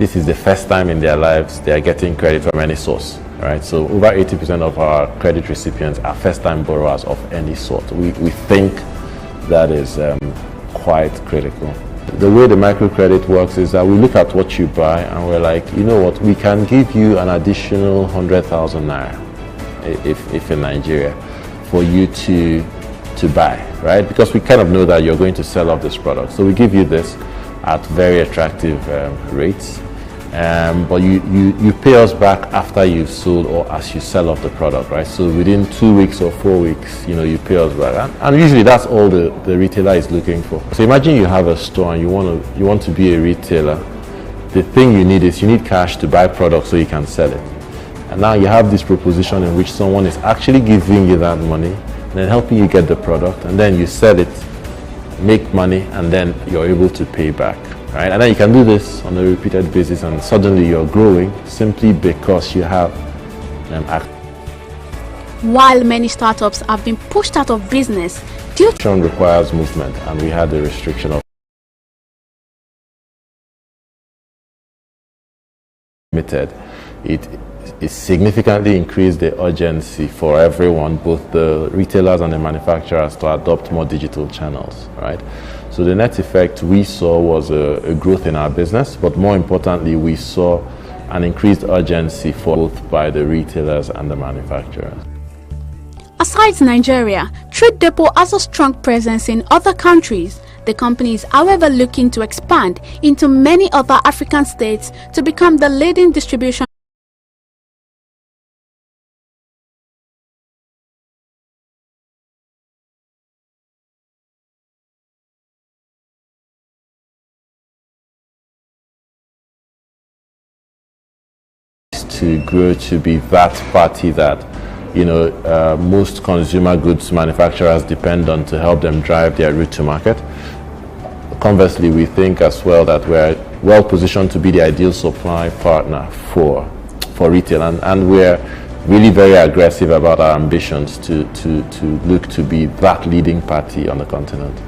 this is the first time in their lives they are getting credit from any source, right? So over 80% of our credit recipients are first-time borrowers of any sort. We think that is quite critical. The way the microcredit works is that we look at what you buy and we're like, you know what, we can give you an additional 100,000 naira if in Nigeria for you to buy, right? Because we kind of know that you're going to sell off this product. So we give you this at very attractive rates. But you pay us back after you've sold or as you sell off the product, right? So within 2 weeks or 4 weeks, you pay us back, and usually that's all the retailer is looking for. So imagine you have a store and you want to be a retailer. The thing you need is cash to buy products so you can sell it. And now you have this proposition in which someone is actually giving you that money, and then helping you get the product, and then you sell it, make money, and then you're able to pay back. Right? And then you can do this on a repeated basis, and suddenly you're growing simply because you have While many startups have been pushed out of business due to requires movement, and we had the restriction of limited. It significantly increased the urgency for everyone, both the retailers and the manufacturers, to adopt more digital channels, right? So the net effect we saw was a growth in our business, but more importantly, we saw an increased urgency for both by the retailers and the manufacturers. Aside Nigeria, Trade Depot has a strong presence in other countries. The company is, however, looking to expand into many other African states to become the leading distribution to grow to be that party that most consumer goods manufacturers depend on to help them drive their route to market. Conversely, we think as well that we're well positioned to be the ideal supply partner for retail, and we're really very aggressive about our ambitions to look to be that leading party on the continent.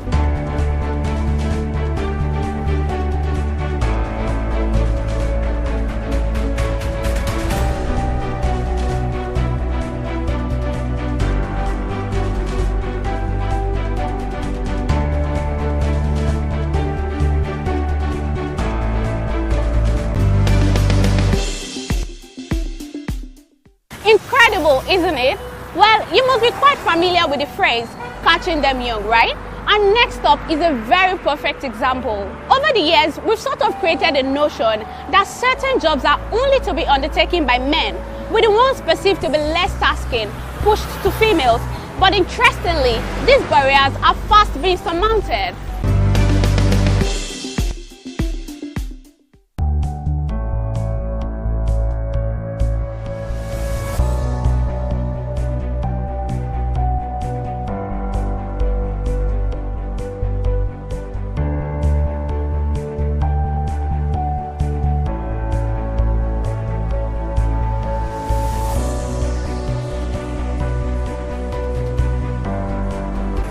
Incredible, isn't it? Well, you must be quite familiar with the phrase, catching them young, right? And next up is a very perfect example. Over the years, we've sort of created a notion that certain jobs are only to be undertaken by men, with the ones perceived to be less tasking pushed to females. But interestingly, these barriers are fast being surmounted.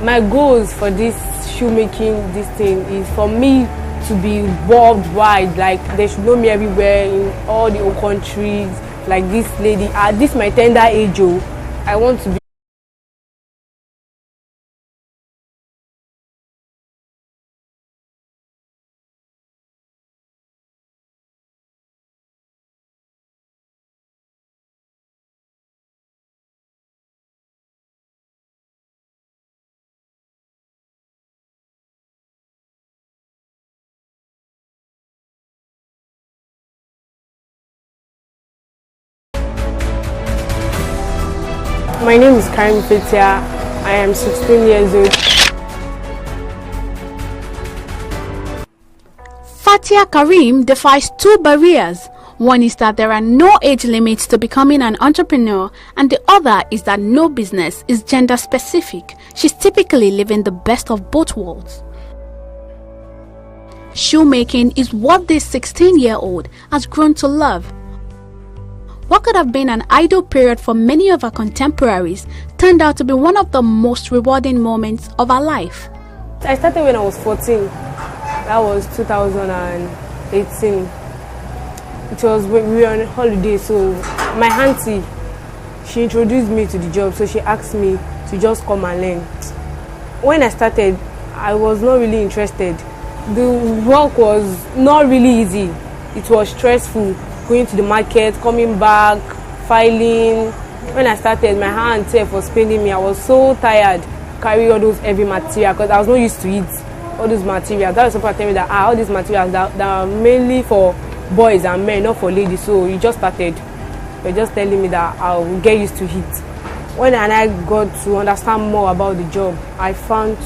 My goals for this shoemaking, this thing, is for me to be worldwide. Like, they should know me everywhere in all the old countries. Like this lady, at this my tender age, I want to be. My name is Karim Fetia. I am 16 years old. Fatia Karim defies two barriers. One is that there are no age limits to becoming an entrepreneur, and the other is that no business is gender specific. She's typically living the best of both worlds. Shoemaking is what this 16-year-old has grown to love. What could have been an idle period for many of our contemporaries turned out to be one of the most rewarding moments of our life. I started when I was 14. That was 2018. It was when we were on holiday, so my auntie, she introduced me to the job, so she asked me to just come and learn. When I started, I was not really interested. The work was not really easy. It was stressful, going to the market, coming back, filing. When I started, my hand was paining me. I was so tired carrying all those heavy material because I was not used to it. All those materials. That was something telling me that all these materials that are mainly for boys and men, not for ladies. So you just started. You're just telling me that I will get used to it. When I got to understand more about the job, I found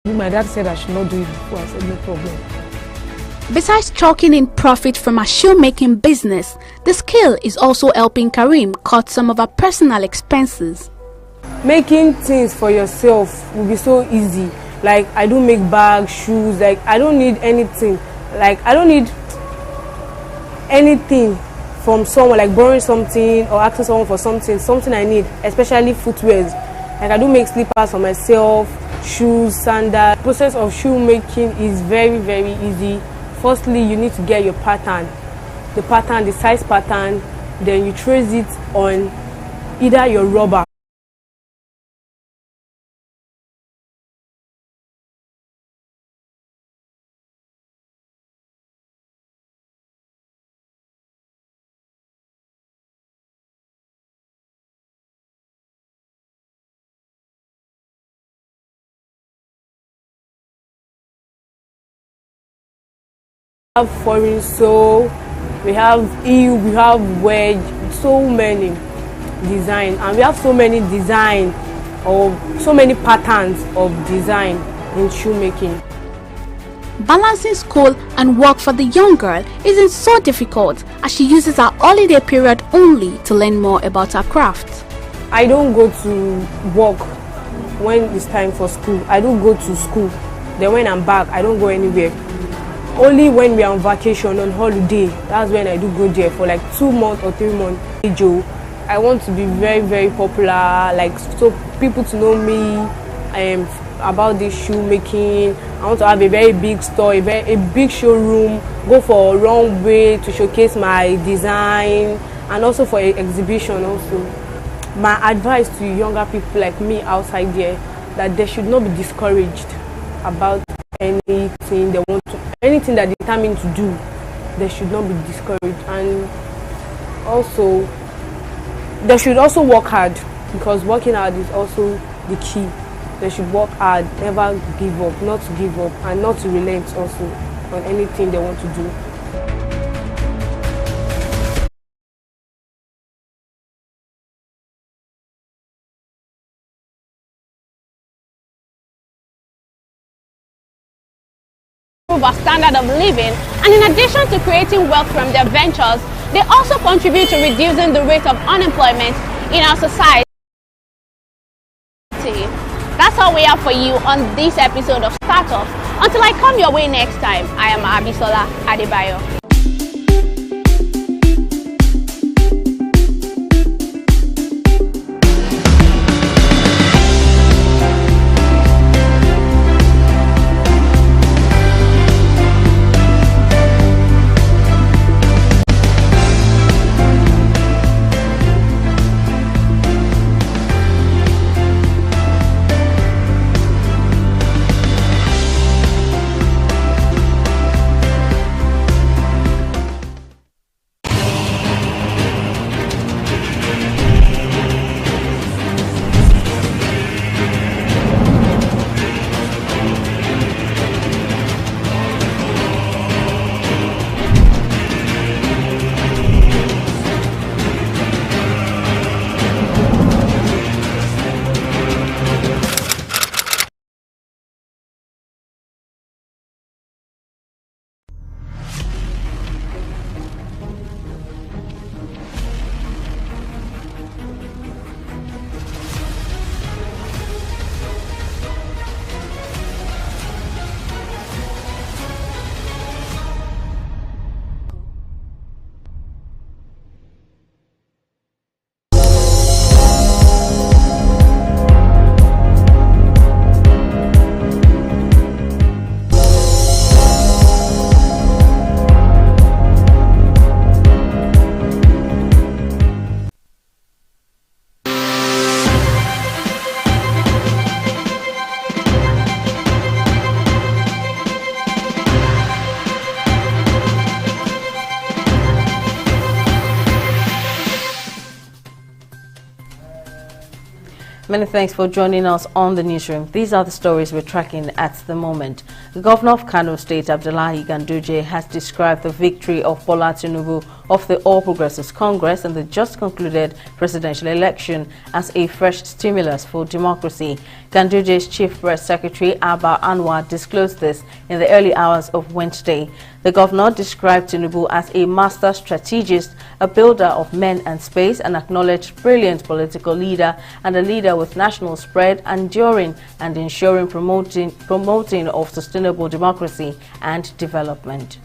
my dad said I should not do it before. I said no problem. Besides chalking in profit from her shoemaking business, the skill is also helping Karim cut some of her personal expenses. making things for yourself will be so easy. Like I don't make bags, shoes, like I don't need anything. Like I don't need anything from someone, like borrowing something or asking someone for something I need, especially footwear. Like I do make slippers for myself, shoes, sandals. The process of shoemaking is very, very easy. Firstly, you need to get your pattern, the size pattern, then you trace it on either your rubber. We have foreign sew, we have eel, we have wedge, so many design, and we have so many design or so many patterns of design in shoemaking. Balancing school and work for the young girl isn't so difficult as she uses her holiday period only to learn more about her craft. I don't go to work when it's time for school. I don't go to school. Then when I'm back, I don't go anywhere. Only when we are on vacation, on holiday, that's when I do go there for like 2 months or 3 months. I want to be very, very popular, like so people to know me about this shoemaking. I want to have a very big store, a big showroom, go for a runway to showcase my design, and also for an exhibition also. My advice to younger people like me outside there, that they should not be discouraged about anything they want to, anything that they're determined to do. They should not be discouraged, and also they should also work hard, because working hard is also the key. They should work hard, never give up, not to give up, and not to relent also on anything they want to do. Our standard of living, and in addition to creating wealth from their ventures, they also contribute to reducing the rate of unemployment in our society. That's all we have for you on this episode of Startups. Until I come your way next time, I am Abisola Adebayo. Many thanks for joining us on the newsroom. These are the stories we're tracking at the moment. The governor of Kano State, Abdullahi Ganduje, has described the victory of Bola Tinubu of the All Progressives Congress in the just concluded presidential election as a fresh stimulus for democracy. Ganduje's chief press secretary, Abba Anwar, disclosed this in the early hours of Wednesday. The governor described Tinubu as a master strategist, a builder of men and space, an acknowledged brilliant political leader, and a leader with national spread, enduring and ensuring promoting of sustainable democracy and development.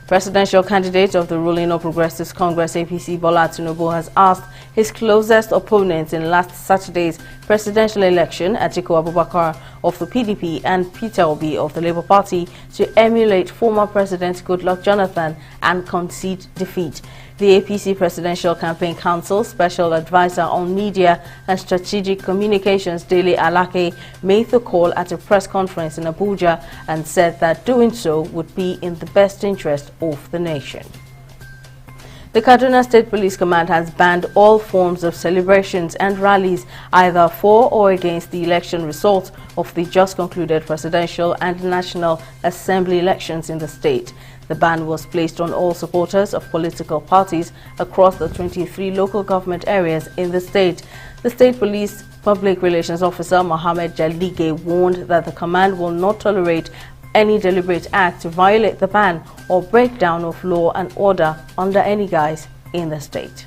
Presidential candidate of the ruling All Progressives Congress APC, Bola Tinubu, has asked his closest opponents in last Saturday's presidential election, Atiku Abubakar of the PDP and Peter Obi of the Labour Party, to emulate former President Goodluck Jonathan and concede defeat. The APC Presidential Campaign Council Special Advisor on Media and Strategic Communications, Dele Alake, made the call at a press conference in Abuja and said that doing so would be in the best interest of the nation. The Kaduna State Police Command has banned all forms of celebrations and rallies either for or against the election results of the just concluded presidential and National Assembly elections in the state. The ban was placed on all supporters of political parties across the 23 local government areas in the state. The State Police Public Relations Officer Mohammed Jalige warned that the command will not tolerate any deliberate act to violate the ban or breakdown of law and order under any guise in the state.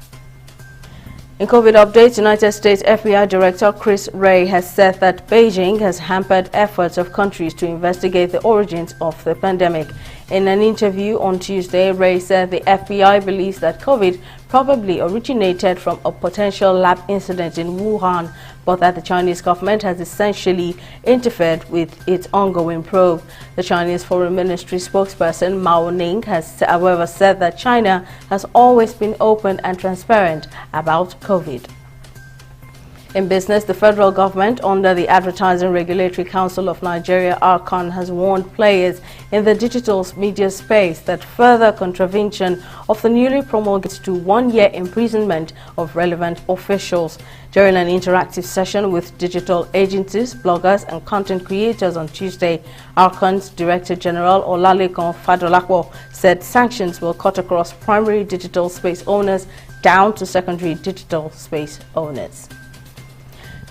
In COVID updates, United States FBI Director Chris Wray has said that Beijing has hampered efforts of countries to investigate the origins of the pandemic. In an interview on Tuesday, Wray said the FBI believes that COVID probably originated from a potential lab incident in Wuhan, but that the Chinese government has essentially interfered with its ongoing probe. The Chinese Foreign Ministry spokesperson Mao Ning has, however, said that China has always been open and transparent about COVID. In business, the federal government, under the Advertising Regulatory Council of Nigeria, ARCON, has warned players in the digital media space that further contravention of the newly promulgated to 1-year imprisonment of relevant officials. During an interactive session with digital agencies, bloggers and content creators on Tuesday, ARCON's Director General Olalekan Fadolapo said sanctions will cut across primary digital space owners down to secondary digital space owners.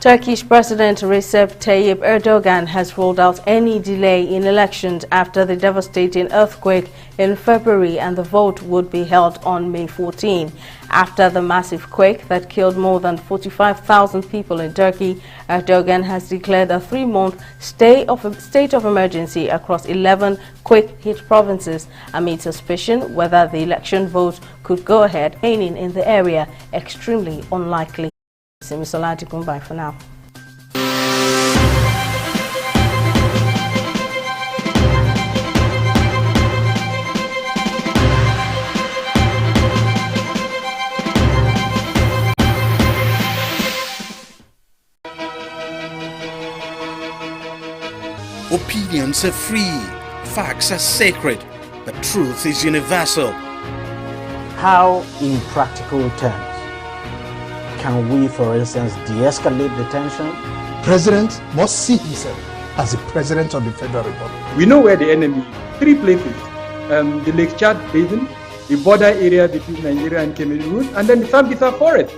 Turkish President Recep Tayyip Erdogan has ruled out any delay in elections after the devastating earthquake in February, and the vote would be held on May 14. After the massive quake that killed more than 45,000 people in Turkey, Erdogan has declared a 3-month state of emergency across 11 quake-hit provinces amid suspicion whether the election vote could go ahead, raining in the area extremely unlikely. Bye for now. Opinions are free, facts are sacred, but truth is universal. How, in practical terms, can we, for instance, de-escalate the tension? President must see himself as the President of the Federal Republic. We know where the enemy is. 3 places. The Lake Chad Basin, the border area between Nigeria and Cameroon, and then the Sambisa Forest.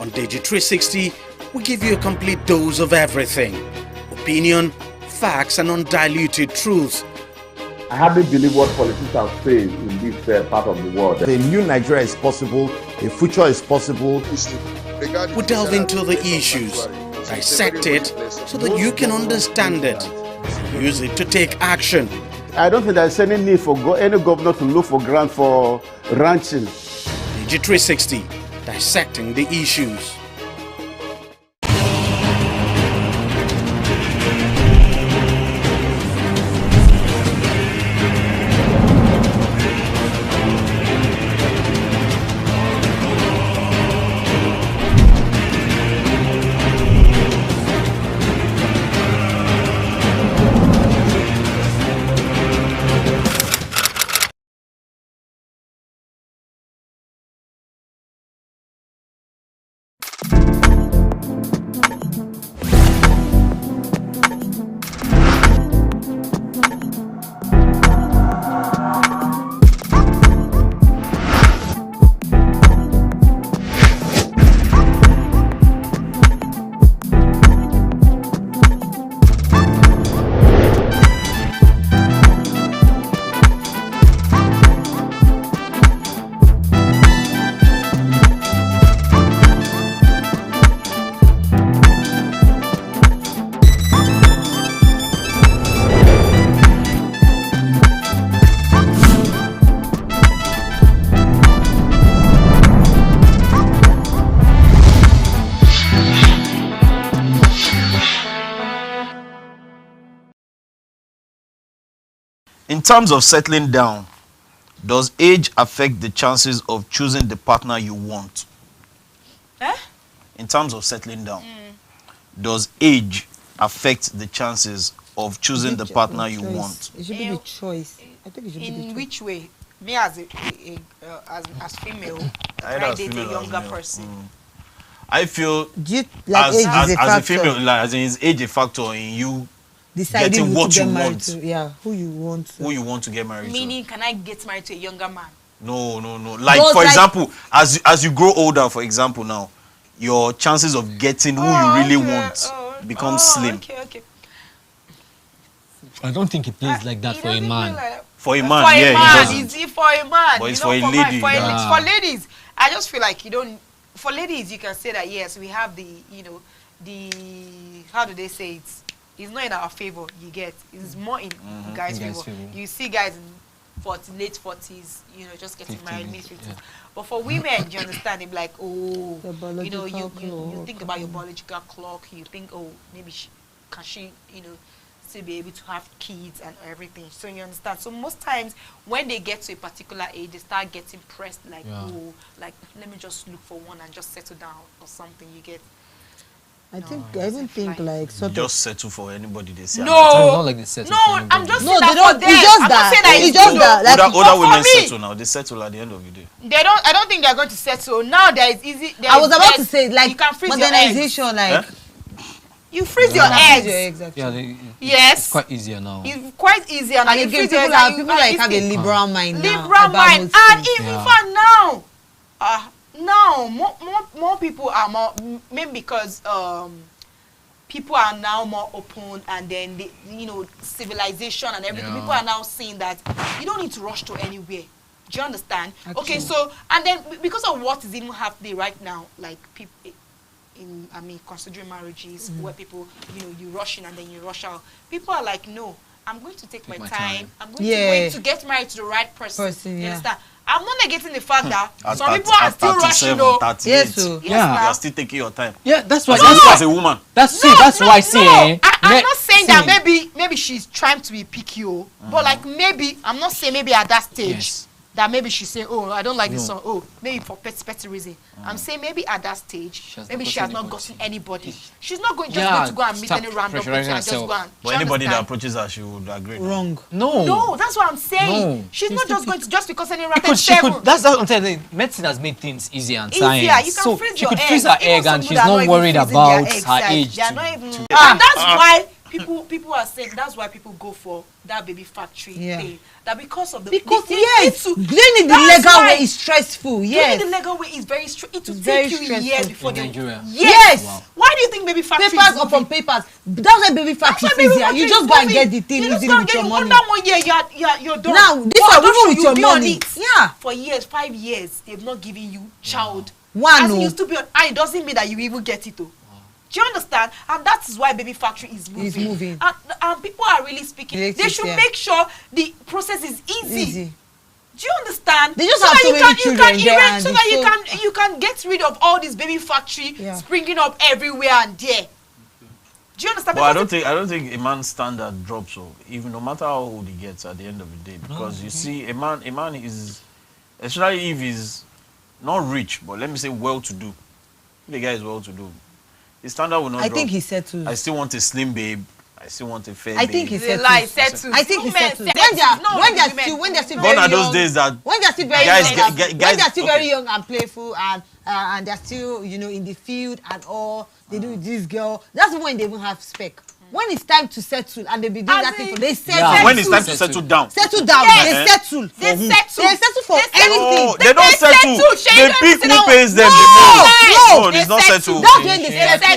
On TV360, we give you a complete dose of everything. Opinion, facts, and undiluted truth. I hardly believe what politicians say in this part of the world. A new Nigeria is possible, a future is possible. We delve into the issues, dissect it so that you can understand it, use it to take action. I don't think there's any need for any governor to look for grant for ranching. TV360, dissecting the issues. In terms of settling down, does age affect the chances of choosing the partner you want? In terms of settling down, does age affect the chances of choosing the partner you want? It should be the choice. I think it should be the choice. In which way? Me as female, I date a younger person. I feel like as a female, like, as in is age a factor in you deciding getting what you want? To, who you want to get married Meaning, can I get married to a younger man? No. Like, for example, as you grow older, for example, now, your chances of getting who you really want becomes slim. Okay. I don't think it plays like that for a man. For a man, yeah, Is it for a man? But it's for a lady. For ladies, I just feel like you don't. For ladies, you can say that yes, we have the, how do they say it? It's not in our favor. You get. It's more in guys' favor. You see guys in late 40s, just getting 50s, married, mid 50s. Yeah. But for women, do you understand? They're like, oh, you think about your biological clock. You think, oh, maybe can she, still be able to have kids and everything. So you understand. So most times when they get to a particular age, they start getting pressed like, oh, like let me just look for one and just settle down or something. You get. I even think like sort just settle for anybody they say. No, like they settle. No, I'm just saying that for them. It's just that. It's just that. Like, older women settle now. They settle at the end of the day. I don't think they're going to settle now. There is easy. I was about to say like you can freeze modernization, your like. You freeze your eggs. Yes. It's quite easier now. It's quite easier now. And again, people like have a liberal mind now. Liberal mind. And even for now, more people are more, maybe because people are now more open, and then civilization and everything. People are now seeing that you don't need to rush to anywhere. Do you understand? Actually. Okay, so and then because of what is even happening right now, like people considering marriages where people you rush in and then you rush out. People are like, no, I'm going to take my time. I'm going to wait to get married to the right person. You understand? I'm not negating the fact that some people are still rushing. Yes, you are still taking your time. Yeah, that's why. As a woman. That's why I say. I'm not saying that maybe she's trying to be picky, but like maybe I'm not saying maybe at that stage. Yes. That maybe she say, oh, I don't like this song. Oh, maybe for petty reason. I'm saying maybe at that stage, maybe she has not gotten anybody. She's not going to go and meet any random person and just go and. But anybody that approaches her, she would agree. Wrong. No, that's what I'm saying. No. She's not just going to just because any random person. That's what I'm saying. Medicine has made things easier and science. You can freeze she could freeze her egg and she's not worried about her age. And that's why people are saying that's why people go for that baby factory thing. That because of doing it the legal way is stressful. Yes. Doing the legal way is very stressful. It will take you years before they. Yes. Wow. Why do you think baby factory? Papers upon papers. That's why baby factory is easier. You just go and get the thing easily with your money. Under 1 year, you're done. Now this one even with your money. Yeah. For years, 5 years, they've not given you child. One. As you to be on, it doesn't mean that you even get it though. Do you understand? And that is why baby factory is moving. And people are really speaking. They should make sure the process is easy. Do you understand? They just have so that you can get rid of all this baby factory springing up everywhere and there. Do you understand? Well, I don't think a man's standard drops. So even no matter how old he gets at the end of the day, because you see, a man is, especially if he's not rich, but let me say well-to-do. The guy is well-to-do. His standard will not drop. I think he settled. I still want a slim babe. I still want a fair babe. I think he settled. I think he settled. When they're still very young. Those days that when they're still very young, when they're still very young and playful and they're still in the field and all, they do this girl. That's when they even have spec. When it's time to settle and they be doing that thing, they settle. Yeah. When it's time to settle down. Settle down. Yes. They settle. They settle for anything. They don't settle. They pick who pays them the most. No, it's not settle. That's when they settle.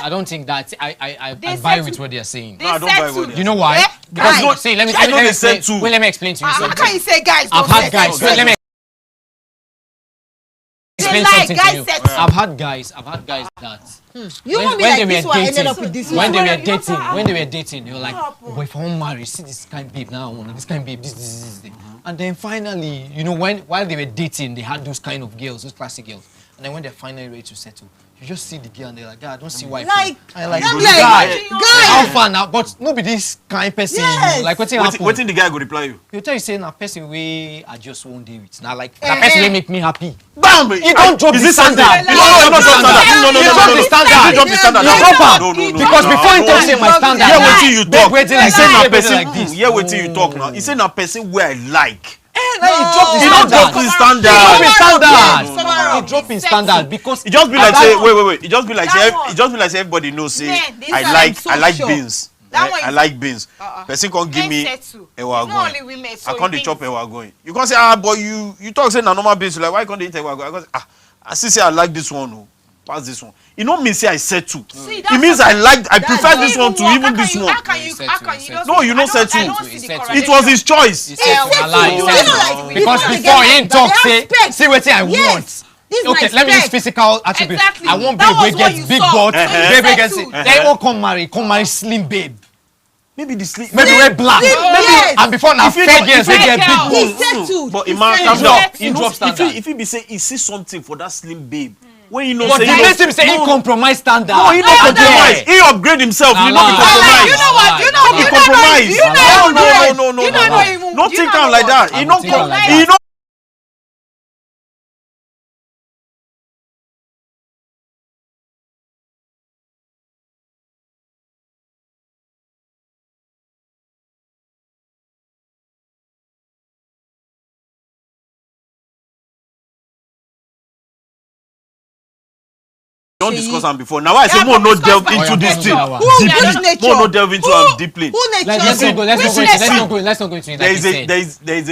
I don't think that. I buy with what they're saying. No, I don't buy what they're saying. You know why? Because let me explain to you something. How can you say guys? I've had guys. Let me explain something to you. I've had guys that you won't be like this one ended up with this one. When they were dating, they were like, oh, if I want to marry, see this kind of babe now, this kind of babe, this. And then finally, while they were dating, they had those kind of girls, those classic girls. and then when they're finally ready to settle, you just see the girl and they're like, I don't see why. Like, guy. How far now? But no be this kind person. Yes. Like what happen? What thing the guy go reply you? He'll tell you say, na person way I just won't deal with. Now like that person will make me happy. Bam! You don't drop the standard. No, you drop the standard. You drop it. Because before you talk say my standard. Yeah, wait till you talk. Waiting He like say na this. person. Yeah, wait till you talk now. He say na person where I like. Now you drop the He don't drop the standard. He drop in standard because it just be like say wait. It just be like say everybody knows say I like beans. I like beans. Person can't give me ewa going. I can't chop ewa going. You can't say but you talk say na normal beans. Like why can't they eat ewa going? I go I still say I like this one. Oh, pass this one. It don't mean say I said to. It means I prefer this one to even this one. No, you not said to. It was his choice. Because before he ain't talk say what I want. Okay, let me use physical attributes. I want babe we get big butt, babe gets it. They won't come marry slim babe. Maybe the slim, maybe wear black. Maybe and before now 5 years we get big butt. But if he be say he see something for that slim babe. When you know but say he makes him say he compromise standard. No, he not compromise. He upgrade himself. He not be compromise. You know what? No. Not think am like that. He not don't discuss them before. Now I say more no delve into this thing. Deeply. More no delve into them deeply. Let's not go into it. There is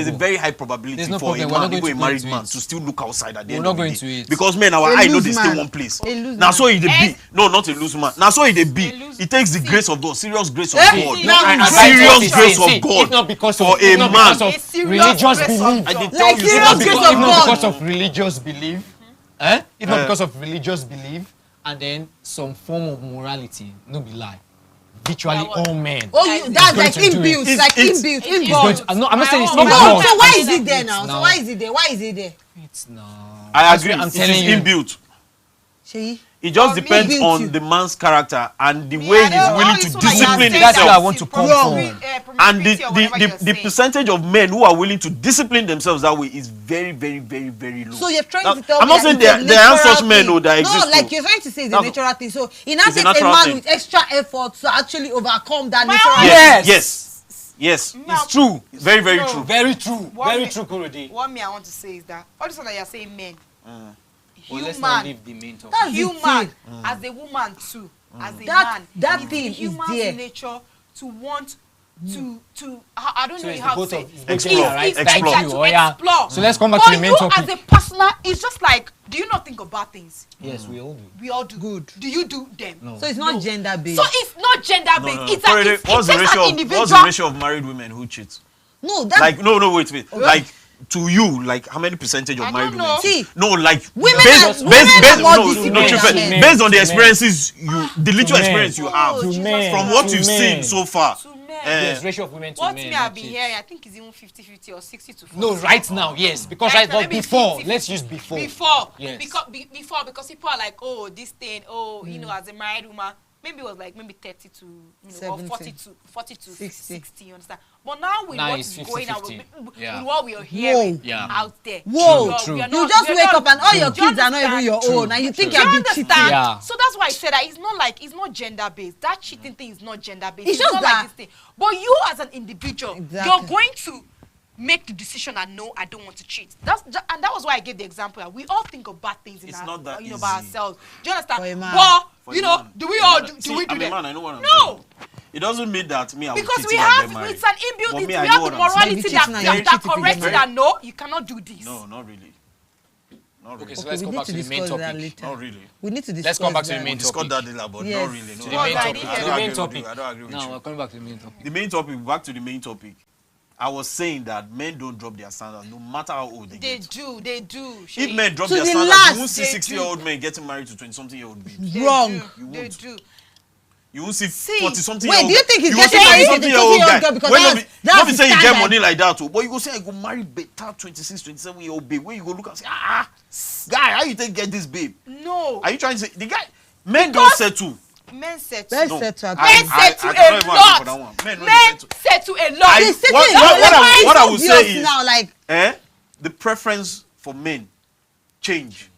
a very high probability for a man, even a married man, to still look outside at the end of the day. Because men, our eye know they stay one place. Now so he the be. No, not a loose man. Now so he the be. It takes the grace of God, serious grace of God, serious grace of God. If not because for a man, religious belief. I did tell you, if not because of religious belief. If not because of religious belief and then some form of morality, no be lie. Virtually all men. Oh, that's like inbuilt, inbuilt. No, I'm not saying it's inbuilt. So why is it there now? So why is it there? Why is it there? It's not. I agree. It is inbuilt. She? It just depends on the man's character and the way he's willing to discipline himself. That's where I want to come from. And the percentage of men who are willing to discipline themselves that way is very, very, very, very low. So you're trying to tell me I'm not saying there are such men that exist. No, like you're trying to say it's a natural thing. So in that takes a man with extra effort to actually overcome that natural thing. Yes, it's true. Very, very true. Very true. Very true, Korode. What me I want to say is that all this one that you're saying men. Human, as a woman too, as a man, that thing is there. Nature to want to I don't know how to say explore. So let's come back to the main topic. As a personal, it's just like, do you not think of bad things? Yes, we all do. We all do. Good. Do you do them? No. So it's not gender based. So it's not gender based. What's the ratio of married women who cheat? No, that's like no, wait. Okay. Like to you, like how many percentage of married women? See, no, like women based on the experiences the little experience you have from what you've seen so far. Yes, ratio of women to men. What me I've been hearing, I think it's even 50-50 or 60-40. No, right now, yes, because right now, before. 50, let's use before. Yes. Because people are like, oh, this thing, you know, as a married woman. Maybe it was like 30 to or 40 to 60, you understand? But now with what is going on, with what we are hearing out there. Whoa, true. You just wake up and all your kids are not even your own, and you think you're being cheated. So that's why I said that it's not gender based. That cheating thing is not gender based. It's just not like this thing. But you as an individual, you're going to make the decision that no, I don't want to cheat. And that was why I gave the example. We all think of bad things in our, by ourselves. Do you understand? But do we all do we do that? No. It doesn't mean that me. Because we have it's an inbuilt. We have the morality that corrects that no, you cannot do this. No, not really. Okay, so let's go back to the main topic. Not really. We need to discuss. Let's come back to the main topic. Discuss that later, but not really. To the main topic. I don't agree with you. Now we're coming back to the main topic. The main topic. Back to the main topic. I was saying that men don't drop their standards no matter how old they get. They do. If men drop their standards, you won't see 60-year-old men getting married to 20-something-year-old babes. Wrong. They do. You won't see 40-something-year-old. Wait, do you think he's getting married to 20-year-old guy? Because not be saying you get money like that, but you go say I go marry better 26-27-year-old babe. Where you go look and say Guy, how you take get this babe? No. Are you trying to say the guy? Men don't settle. Men settle. Men No. settle. Men settle a lot. Men settle a lot. What I would say is now, like, the preference for men change.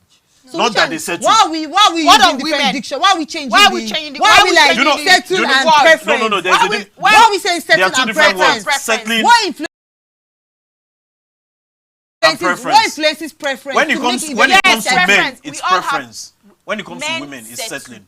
So not that they settle. Why are we using different diction? Why are we changing? Why are we changing? Why are we like settle and preference? No. Why are we saying settle and preference? Settling. What influences preference? When it comes to men, it's preference. When it comes to women, it's settling.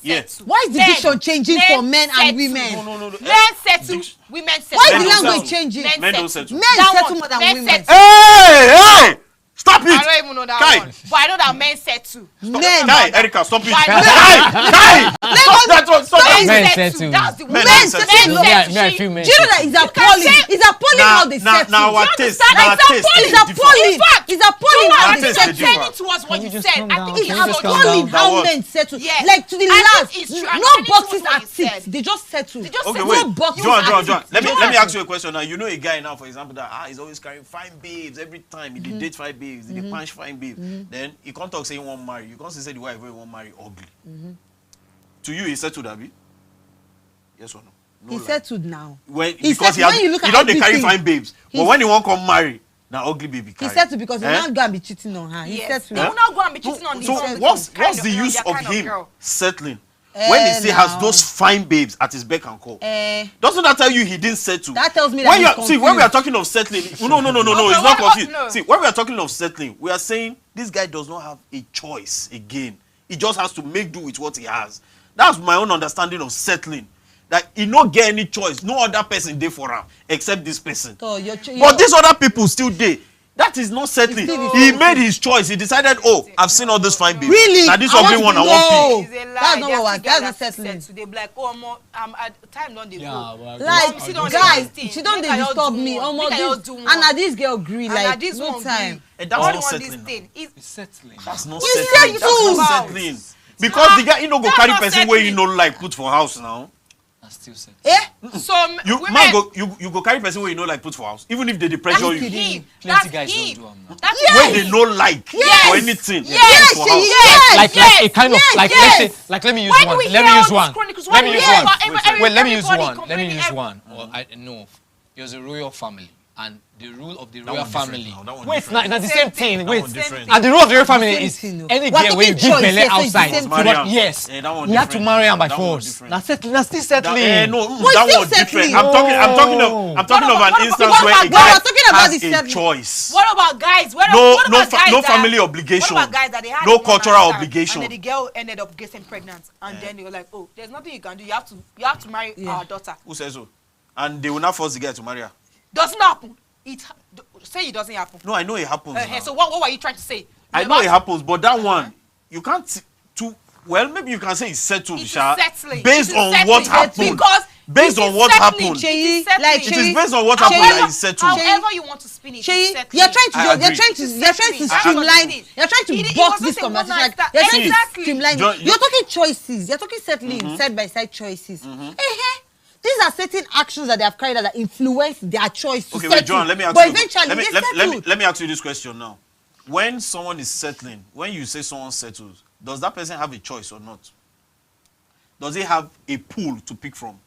Yes. Why is the diction changing for men and women? No. Men settle, women settle. Why is the language changing? Men don't settle. Men settle more than women. Hey! Stop it! I don't even know that one. But I know that men settle. Men. Guy, Erica, stop it. Guy! Stop that one. Stop it. Men settle. That's the Men settle. Do you know that it's appalling? It's appalling how they settle. Now our taste. It's appalling. It's appalling how they settle. Turning towards what you said. I think It's appalling how men settle. Like to the last, no boxes are ticked. They just settle. Okay, wait. John. Let me ask you a question now. You know a guy now, for example, that he's always carrying fine babes every time. He date fine babes. He punch fine babes. Then he can't talk saying he won't marry. You can't say the wife he won't marry ugly. To you, he settled, Abi? Yes or no? He settled now. Because he don't carry fine babes. But when he won't come marry, now ugly baby carry. He settled because he will not go and be cheating on her. He settled. He will not go and be cheating on So what's the use of him settling? When he still has those fine babes at his beck and call, doesn't that tell you he didn't settle? That tells me that he's confused. When we are talking of settling, no, it's not confused. See, when we are talking of settling, we are saying this guy does not have a choice again. He just has to make do with what he has. That's my own understanding of settling. That he not get any choice. No other person there for him except this person. But these other people still there. That is not settling. He made his choice. He decided, I've seen all this fine babes. Really? Now this ugly one I want to pick. That's not what. That's not settling. They be like, I'm at time don't they go. Like, guys, she don't disturb me. Almost. And now this girl agree. Like, no time. That's not settling. It's settling. That's not settling. That's not settling. Because the guy, he no go carry person where he no like put for house now. Still set. So you go carry person where you know like put for house, even if they pressure you. Plenty guys don't do them now. When they know like or anything. Like a kind of like let's say like let me use one. Let me use one. Or I know it was a royal family. And the rule of the royal family. Wait, now the same thing. Wait, and the rule of the royal family is any girl when you give belle outside. Yes, you have to marry her by force. Now still settling. No, that was different. I'm talking of an instance where a guy has a choice. What about guys? No family obligation. What about guys that they had no cultural obligation? And then the girl ended up getting pregnant, and then they were like, "Oh, there's nothing you can do. You have to marry our daughter." Who says so? And they will not force the guy to marry her. Doesn't happen. Say it doesn't happen. No, I know it happens. So what were you trying to say? I know it happens, but that one you can't. Maybe you can say it's settled, settling. Based on what happened. Because based on what happened. It is based on what happened that it's settled. However you want to spin it. You're trying to streamline. You're trying to box this conversation. You're trying to streamline. You're talking choices. You're talking settling side by side choices. These are certain actions that they have carried out that influence their choice to settle. Wait, John, let me ask you. Let me ask you this question now. When someone is settling, when you say someone settles, does that person have a choice or not? Does he have a pool to pick from?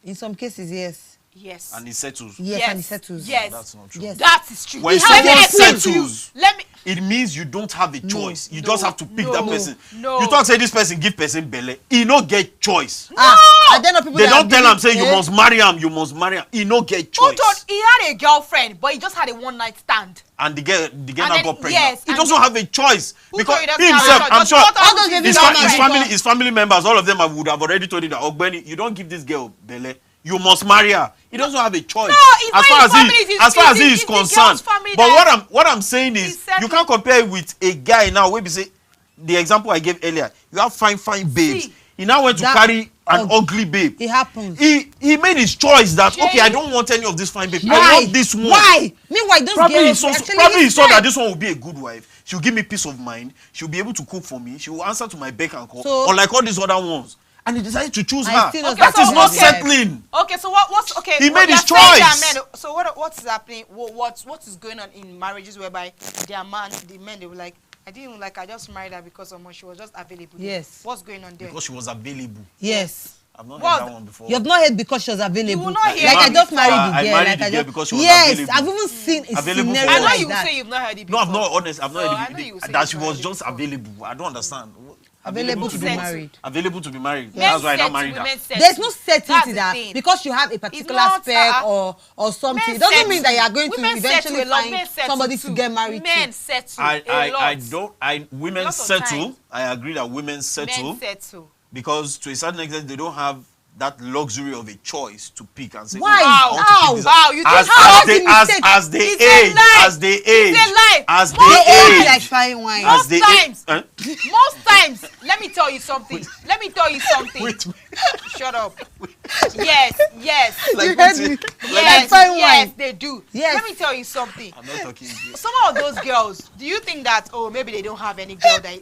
In some cases, yes. Yes. And he settles. Yes, and he settles. Yes. That's not true. Yes. That is true. When someone settles, it means you don't have a choice. You just have to pick that person. You talk say this person give person belle. He no get choice. And then people they don't tell him say you must marry him. You must marry him. He no get choice. He had a girlfriend, but he just had a one-night stand. And the girl now got pregnant. Yes, he doesn't have a choice because he himself, I'm sure, his family members, all of them would have already told him that, Ogbeni, you don't give this girl belle. You must marry her. He doesn't have a choice. No, as far as he is concerned. But what I'm saying is, you can't compare it with a guy now. Where we say the example I gave earlier. You have fine babes. He now went to carry an ugly babe. It happens. He made his choice that okay, I don't want any of this fine babe. I want this one. Why? Meanwhile, those probably he saw that this one will be a good wife. She'll give me peace of mind. She'll be able to cook for me. She will answer to my beck and call. Unlike all these other ones. and he decided to choose her. That is not settling. Okay, so what's okay? He made his choice. So what is happening? What is going on in marriages whereby the men they were like, I didn't even like her, I just married her because of she was just available. Yes. What's going on there? Because she was available. Yes. I've not heard that one before. You have not heard because she was available. You will not hear like I just married the girl. I married the girl because she was available. Yes, I've even seen a available scenario I know like you that. say you've not heard it No, before. I've not honest. I've not heard it. That she was just before. available. I don't understand. Available to be married. Available to be married. Men That's why I set not married to, her. women set There's to. no certainty That's the that thing. because you have a particular not, spec or something, it doesn't mean that you are going to women eventually settle a lot, find men settle somebody too. to get married Men to. settle Women settle. I agree that women settle. Men settle. Because to a certain extent they don't have that luxury of a choice to pick and say, why? How? You as they age, like fine wine. Most times, let me tell you something. Wait. Shut up. Yes. You heard me. Yes, they do. Yes. Let me tell you something. I'm not talking to you. Some of those girls, do you think that maybe they don't have any girl that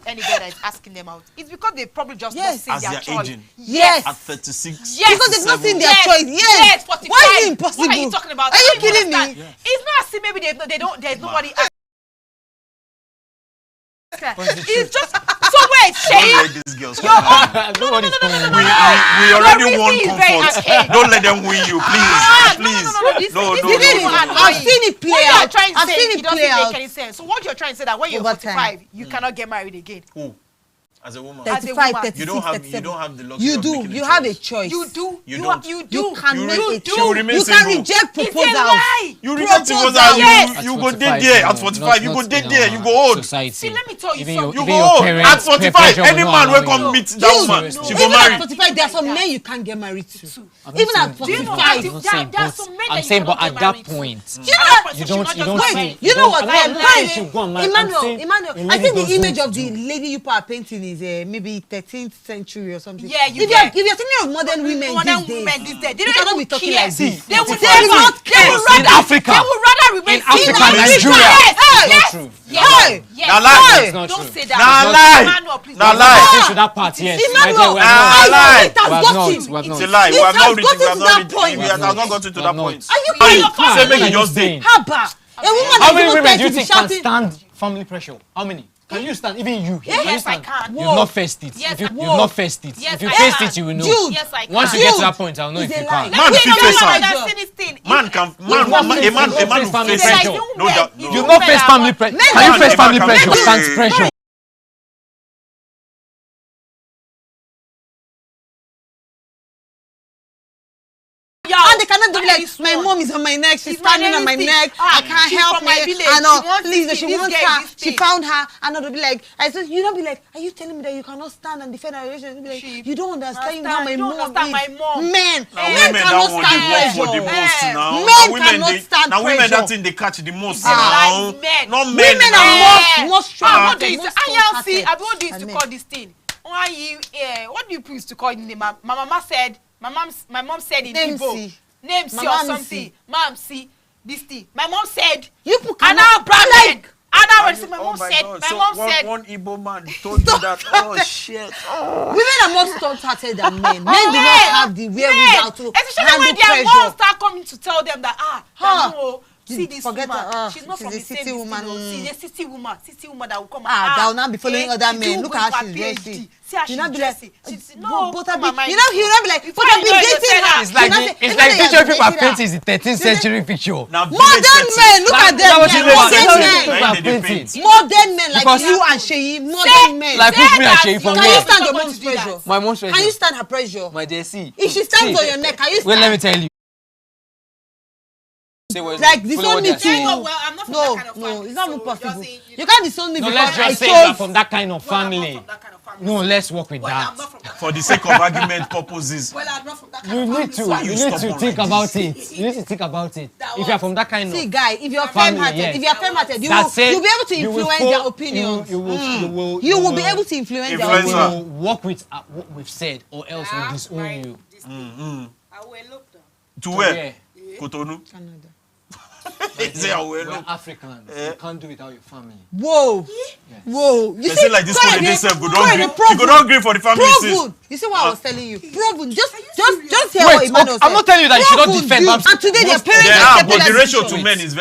is asking them out? It's because they probably just not seen their choice. Aging. Yes. At 36. Yes. Because they've not seen their choice. Yes. 45. Why is it impossible? What are you talking about? Are you kidding me? Yes. It's not as if maybe they don't. There's nobody. It's just so wait, Shay. These girls. No. We already won comfort. Don't let them win you, please. No. I've seen it play out. I've seen it play out. Make any sense. So what you're trying to say that when you're 45, you cannot get married again? Who? As a woman. 35, 36, you don't have the luxury. You do. You have a choice. You do. You don't. You can make a choice. You can reject proposals. It's a lie. You reject proposals. You go dead there at 45. You go dead there. You go old. See, let me tell you something. You go old at 45. Any man will come meet that woman. She go marry. Even at 45, there are some men you can't get married to. Even at 45, I'm saying, but at that point, you don't see. You know what? I am fine. Emmanuel, I think the image of the lady you are painting is maybe 13th century or something. Yeah, if you're thinking of modern women these days, you cannot be talking like this. They would not care. In Africa. They would rather remain in Africa, Nigeria. Yes. Now lie. Don't say that. Now lie. Now lie. To that part, yes. Emmanuel, it's a lie. We have not reached that point. We have not gotten to that point. Are you kidding? Say make it just say. How many women do you think can stand family pressure? How many? Can you stand? Even you. Yes, I can. You've not faced it. Yes, you've not faced it. Yes, if you I faced can. it, you will know. Dude, yes, I can. Once you get to that point, I'll know if you can. Man, face man can. Man will family face pressure. No doubt. You've not faced family pressure. Can you face family pressure? Stand pressure. And they cannot be like, my mom is on my neck, she's standing on my neck, I can't help her. And all, please, she wants her, she found her, and they'll be like, I said, you don't be like, are you telling me that you cannot stand and defend our relationship? Be like, you don't understand how my mom is. Men cannot stand pressure. Men cannot stand pressure. Now women that thing they catch the most now. Not men. Women are more strong. What do you to call this thing? What do you use to call it? My mama said. My mom said in Igbo. Name C or something. Mom see this thing. My mom said. You put Anna Brown. My mom said. One Igbo man told you that. Oh shit. Women are more strong-hearted than men. Men do not have the wherewithal to especially when their moms start coming to tell them that see this woman. She's not from the same city woman. She's a city woman. City woman that will come that will not be following other men. Look at how she's dressing. See how she's dressing. No, but you not be like, but I've been dating her. It's like the picture people are painting is the 13th century picture. Modern men, look at them. Modern men like you and Sheyi. Modern men. Like me and Sheyi from Can you stand your mom's pressure? My mom's pressure. Can you stand her pressure? My dear, see. If she stands on your neck, can you stand? Wait, let me tell you. Like disown me too. No, it's not even possible. You can't disown me because let's just say you're from that kind of family. No, let's work with that. For the sake of argument purposes. I'm not from that You need to think about it. You need to think about it. If you're from that kind of see, guy, if you're firm-hearted, you'll be able to influence their opinions. You will be able to influence their opinions. You will work with what we've said, or else we'll disown you. To where? Cotonou. Canada. We're Africans. You can't do without your family. Whoa. Yes. Whoa. You see, like this one, they say, go don't agree for the family. Proven. You see what I was telling you? Proven. Just hear what Emmanuel said. I'm not telling you that you should not defend. And today their parents are but the ratio to men is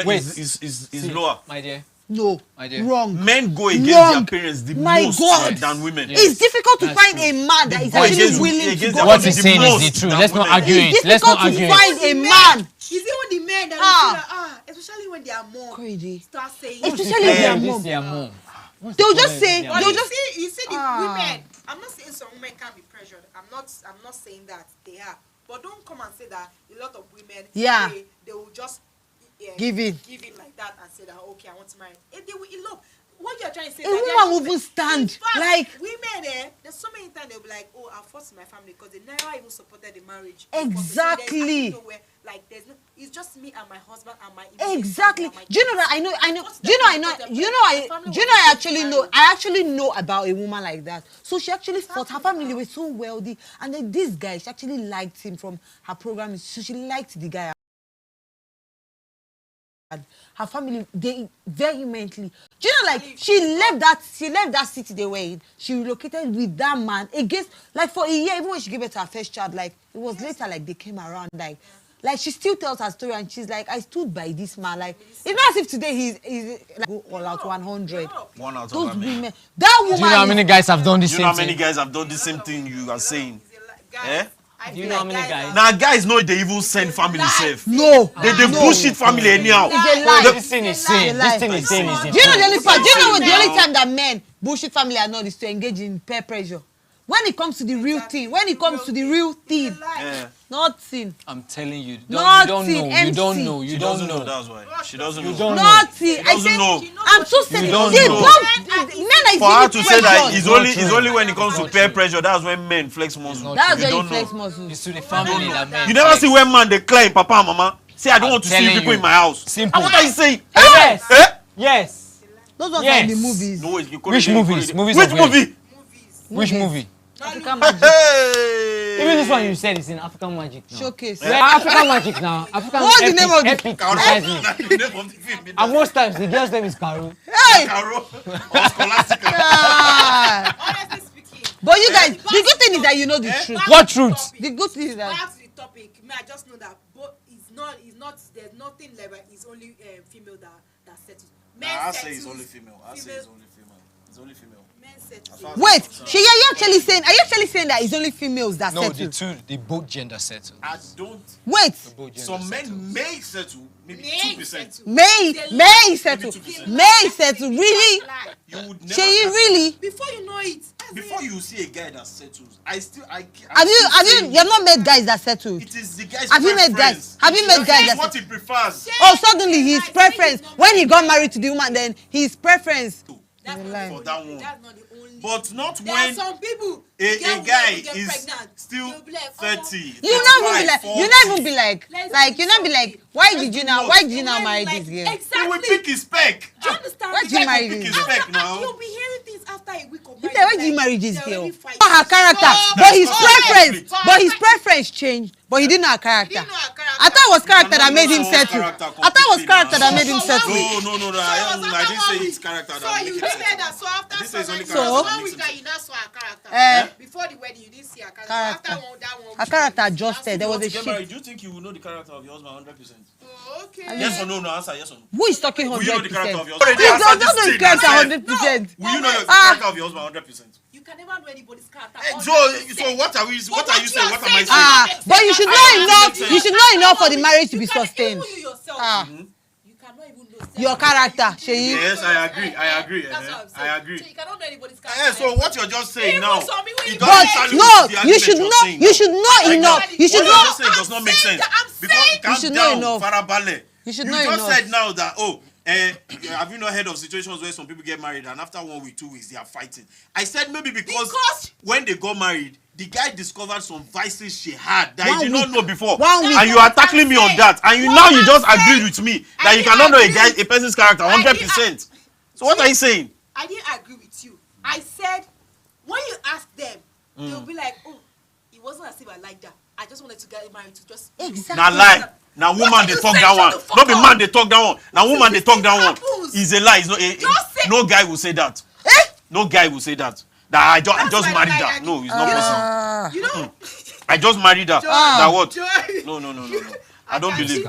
lower. My dear. No, wrong. Men go against their parents the most than women. Yes. It's difficult to find a man that is actually willing to go. What he's saying is the truth. Let's not argue it. Let's not argue it. It's difficult to find a man. Is it when the men that especially when they are mom start saying, especially when they are mom. They'll just say, you see the women. I'm not saying some women can't be pressured. I'm not saying that they are. But don't come and say that a lot of women they will just give in like that and say that okay, I want to marry. If they will elope, what you're trying to say? A woman will stand fact, like women. There's so many times they'll be like, oh, I'll force my family because they never even supported the marriage. Exactly. Like there's no, it's just me and my husband and my exactly. Do you know that I know? I actually know about a woman like that. So she actually fought. Her family were so wealthy, and then this guy, she actually liked him from her program. So she liked the guy. Her family, they vehemently. Do you know, like she left that city they were in. She relocated with that man against, like for a year. Even when she gave birth to her first child, like it was later, like they came around, like she still tells her story, and she's like, I stood by this man. Like it's not as if today he's like go all out 100. 1 out of those 100. women. That woman. Do you know how many guys have done the same thing? You know how many guys have done the same thing you are saying? Eh? Do you know how many guys? Now guys know they even send family safe. No. They bullshit family anyhow. It's a lie. This thing is saying. This thing is saying is. Do you know the only part? Do you know the only time that men bullshit family are not is to engage in peer pressure? When it comes to the real thing, nothing. I'm telling you, you don't know. That's why she doesn't know. Nothing. I said, I'm so sad. For her to say that it's only when it comes to peer pressure, that's when men flex muscle. That's when you flex muscle. It's to the family that men. You never see when man they climb papa and mama. Say I don't want to see people in my house. Simple. And what are you saying? Yes. Yes. Those ones are in the movies. No, which movies? Which movie? Which movie? African Magic. Even this one you said is in African Magic now. Showcase. Yeah, African Magic now. What's the name of Epic. And most times the girl's name is Caro. Hey! Caro. Or Scholastica. Honestly speaking. But you guys, the good thing is that you know the truth. What truth? The good thing is that. Back to the topic. I just know that it's not. There's nothing level. It's only female that settles. I say it's only female. It's only female. Wait, are you actually saying that it's only females that settle? No, they both gender settle. I don't. Wait. Some men may settle, maybe 2%. May settle. Really? You would never. Say really? Before you know it. Before you see a guy that settles, you've not met guys that settle? It is the guy's Have you met guys that what he prefers? Oh, suddenly his preference. When he got married to the woman, then his preference. For that one. That's not the only. But not there when are some people a guy is pregnant, still like, 30. You not even be like, why did you now marry this girl? Exactly. He will pick his spec. Do you understand? Why did you marry pick this his girl? spec now? You'll be hearing things after a week of marriage. Why did you marry this girl? Not her character, but his preference changed. But he didn't know her character. I thought it was character that made him settle. No, I didn't say his character. So you said that. So after one week that you now saw her character. Before the wedding, you didn't see her character. After that one, her character adjusted. There was a shift. Do you think you will know the character of your husband 100%? Okay. Yes or no? No answer. Yes or no? Who is talking 100%? Will you know the character of your He husband? does not know his character 100%. Will you know the character of your husband 100%? You can never know anybody's character. So what are you saying? What am I saying? But you should know enough. You should know enough for the marriage to be sustained. You yourself. You cannot even know your character, Sheyi. Yes, I agree. I agree. So you cannot know anybody's character. So what you're just saying now? But no, you should know enough. You should know. What you're just saying does not make sense. You should know enough. Farabale. You should know enough. You just said now that have you not heard of situations where some people get married and after 1 week, 2 weeks they are fighting? I said maybe because when they got married, the guy discovered some vices she had that he did not know before. 1 week. And you are tackling me on that. And you just agreed with me that you cannot know a person's character 100%. So what are you saying? I didn't agree with you. I said when you ask them, they'll be like, oh, it wasn't as if I like that. I just wanted to get married to just exactly. Now lie. Now woman they talk that one. Not be man they talk that one. Now woman they talk that one. It's a lie. It's not no guy will say that. No guy will say that. That I just married her. No, it's not possible. You know. I just married her. That what? No. I don't believe.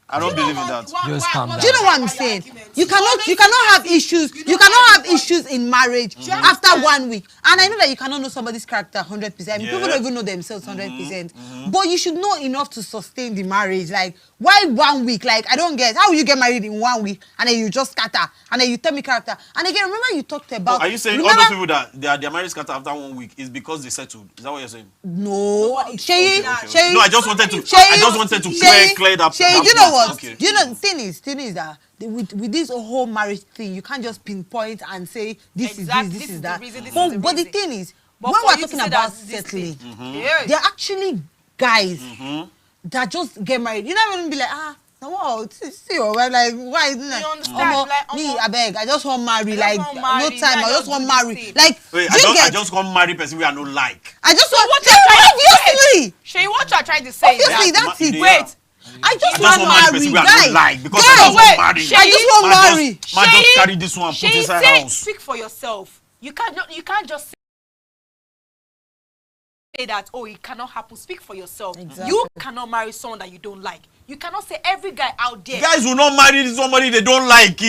I don't believe in that. Just calm down. Do you know what I'm saying? You cannot have issues. You cannot have issues in marriage after 1 week. And I know that you cannot know somebody's character 100%. I mean, people don't even know themselves 100%. But you should know enough to sustain the marriage. Like, why 1 week? Like, I don't get. How will you get married in 1 week and then you just scatter and then you tell me character? And again, remember you talked about. Are you saying all those people that their marriage scatter after 1 week is because they settled? Is that what you're saying? No, Shay. No, I just wanted to clear that. Shay, you know what? Okay. You know, the thing is that with this whole marriage thing, you can't just pinpoint and say this is that. But the thing is, when we're talking about settling, there are actually guys that just get married. You never even be like, wow, see, like, why isn't that? Me, I beg, I just want to marry, like, no time, I just want to marry. Like, I just want to marry person we are not like. I just want to, obviously. Shay, what you are trying to say? Obviously, that's it. Wait. I just want to marry, guys. Like, because guys, I just want to marry. Man, just carry this one, put inside house. Speak for yourself. You can't just say that, oh, it cannot happen. Speak for yourself. Exactly. You cannot marry someone that you don't like. You cannot say every guy out there. Guys will not marry somebody they don't like.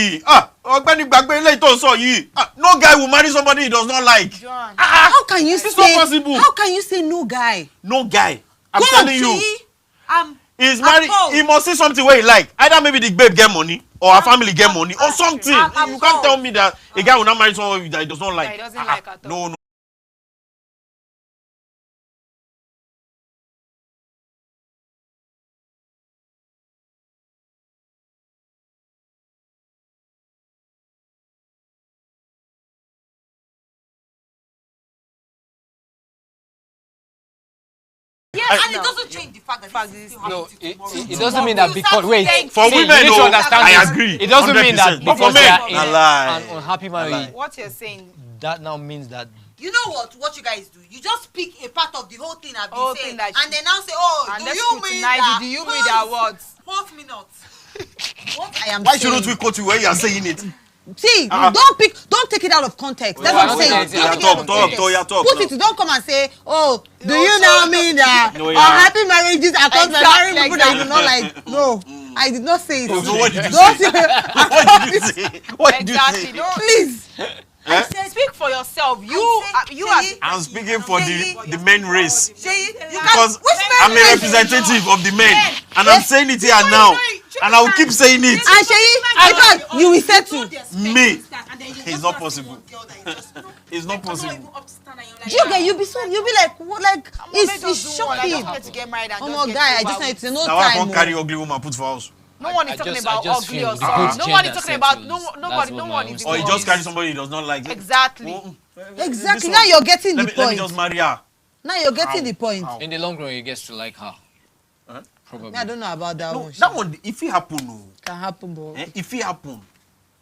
No guy will marry somebody he does not like. How can you say? It's not possible. How can you say no guy? No guy. I'm telling you. He's married. He must see something where he like. Either maybe the babe get money or her family get money or something. You can't tell me that a guy will not marry someone that he does not like. He doesn't like at all. No. Yes, and it doesn't change the fact that it doesn't mean that because for women, I agree. It doesn't mean that because they are in an unhappy marriage. What you're saying, that now means that. You know what you guys do? You just pick a part of the whole thing I've been saying, and then now say, oh, do you mean that? Do you mean that words? Quote me not. What I am saying. Why shouldn't we quote you when you are saying it? See, don't take it out of context. That's what I'm saying. Talk. Put it, don't come and say, oh, do you now mean that happy marriages are caused by marrying people that you do not like? No, I did not say it. So what did you say? What did you say? Please. Speak for yourself. I'm speaking for the main race. Because I'm a representative of the men. And I'm saying it here now. And I will keep saying it. And I thought you will settle. Me. It's not possible. It's not possible. You'll be like, it's shocking. Oh my guy, I just need to know time. Now I can't carry ugly woman put for house. No one is talking about ugly or something. No one is talking about no one is. Or you just carry somebody he does not like. Exactly. Exactly. Now you're getting the point. Let me just marry her. Now you're getting the point. In the long run, you get to like her. Probably. I don't know about that one. That one, if it happen, can happen, bro. If it happen,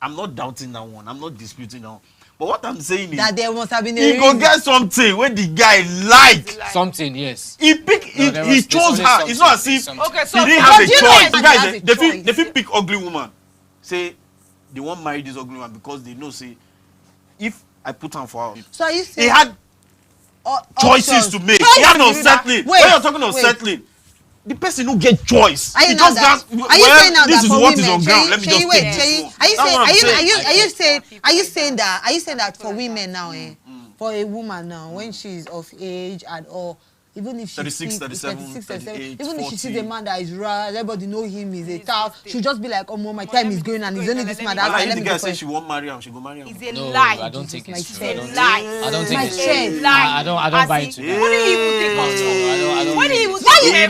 I'm not doubting that one. I'm not disputing that one. But what I'm saying is that there must have been a he go get something when the guy like something. Yes. He chose her. It's not as if he didn't have a choice. Guys, they feel pick ugly woman. Say they won't marry this ugly woman because they know. Say if I put her for her, so you say he had choices to make. He had no settling. When you're talking of settling, the person who get choice. Are you saying now this that is for what women, is on ground. Let me just Are you saying that for women now, for a woman now, when she's of age and all, even if she's 36, 37, even if she sees a man that is rare, everybody know him, he's a tough, she'll just be like, oh, my time is going and it's only this man that's like, let me go. She won't marry him, she go marry him. It's a lie. I don't think it's true. I don't think it's true. I don't buy it. What do you even think of it? What do you even think?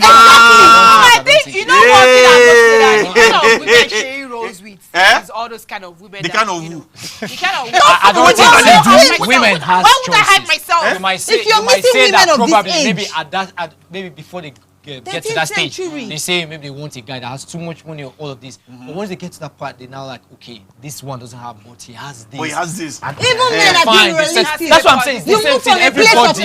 I think, you know what thing I'm not saying that kind of women she rolls with is all those kind of women. The kind of who? The kind of I don't think women have choices. Why would I hide myself? You might say that probably maybe maybe before they get to that stage, they say maybe they want a guy that has too much money or all of this. But once they get to that part, they now like, okay, this one doesn't have, but he has this. But he has this. Even men are being realistic. That's what I'm saying. It's the same thing. Everybody.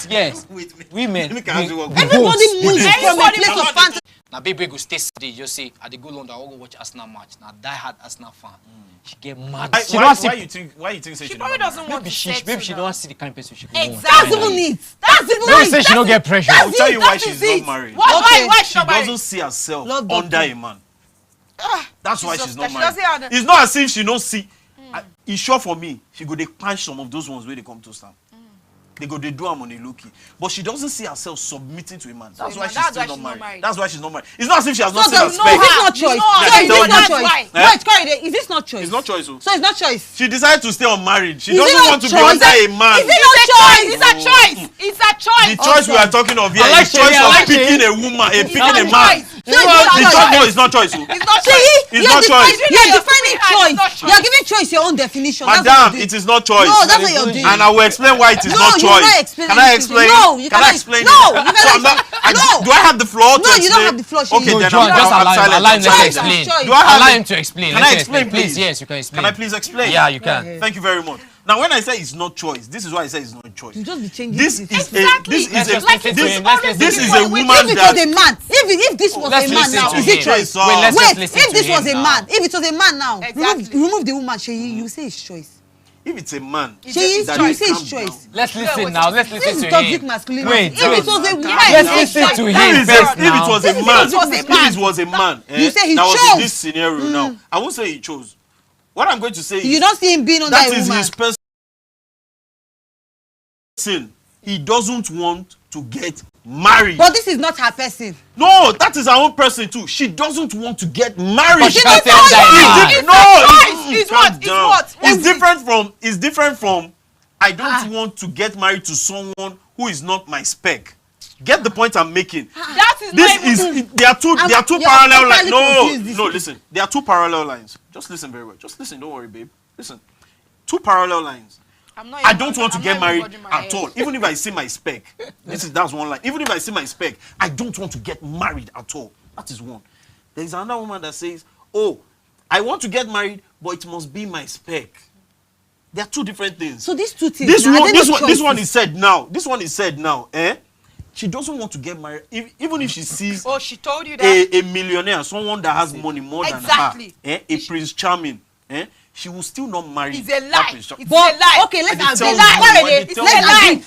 Yes. Women. Everybody moves from a place of fantasy. Now, baby go stay steady. Just say, at the go London, I will go watch Arsenal match. Now, die hard Arsenal fan. She get mad. Why you think she probably doesn't want to settle? Maybe she don't see the kind of person she can want. That's even it. Don't say she don't get pressure. I'll tell you why she's not married. Why she not married? She doesn't see herself under a man. That's why she's not married. It's not as if she don't see. It's sure for me, she go they punch some of those ones where they come to stand. They go, they do them on a low-key. But she doesn't see herself submitting to a man. That's why she's still not married. That's why she's not married. It's not as if she has not seen her spec. Is this not choice? Is this not choice? Wait, Corey, is this not choice? It's not choice. So it's not choice. She decided to stay unmarried. She doesn't want to be under a man. Is it not choice? It's a choice. It's a choice. The choice we are talking of here is choice of picking a woman, picking a man. No, it's not choice. It's not choice. It's not choice. You're defining choice. You're giving choice your own definition. Madam, it is not choice. No, that's what you're doing. And I will explain why it is not choice. Can I explain? No, you can I explain? No, you cannot. Do I have the floor to explain? No, you don't have the floor. Okay, then allow him to explain. Do I allow him to explain? Can I explain, please? Yes, you can explain. Can I please explain? Yeah, you can. Thank you very much. Now, when I say it's not choice, this is why I say it's not choice. You just be changing. This is exactly. This is a woman that. If it was a man, if this was a man now, is it choice? Wait, if this was a man, if it was a man now, remove the woman. You say it's choice. If it's a man, you say it's choice. Let's listen now. Let's listen to him. This is toxic masculinity. Wait, if it was a man, let's listen to him first now. If it was a man, you say he chose. That was in this scenario now. I won't say he chose. What I'm going to say is, you don't see him being under a woman. That is his person. He doesn't want to get married. But this is not her person. No, that is her own person too. She doesn't want to get married. But she can't tell that. It's different from I don't want to get married to someone who is not my spec. Get the point I'm making. That is there are two parallel lines. No, listen. There are two parallel lines. Just listen very well. Just listen. Don't worry, babe. Listen. Two parallel lines. I don't want to get married at all. Even if I see my spec. That's one line. Even if I see my spec, I don't want to get married at all. That is one. There is another woman that says, oh, I want to get married, but it must be my spec. There are two different things. So these two things. This one is said now. This one is said now. She doesn't want to get married, even if she sees she told you that a millionaire, someone that has money more than her, a Prince Charming, she will still not marry. It's a lie. It's a lie. Okay, let's agree. Let's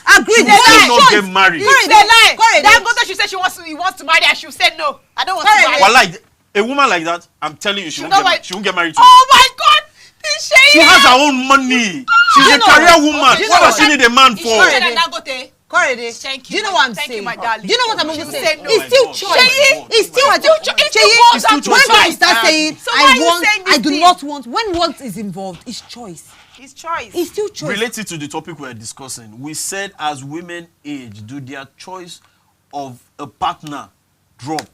agree. She will not get married. It's a lie. That girl, she said he wants to marry and she said no. I don't want to marry. But like a woman like that, I'm telling you, she won't get married to. Oh my God. She has her own money. She's a career woman. What does she need a man for? Correct. Thank you. Do you know what I'm Thank saying? You, my darling. Do you know what I'm even saying? No. It's still choice. It's still choice. When you start saying I do not want, when want is involved, it's choice. It's choice. It's still choice. Related to the topic we're discussing, we said as women age, do their choice of a partner drop?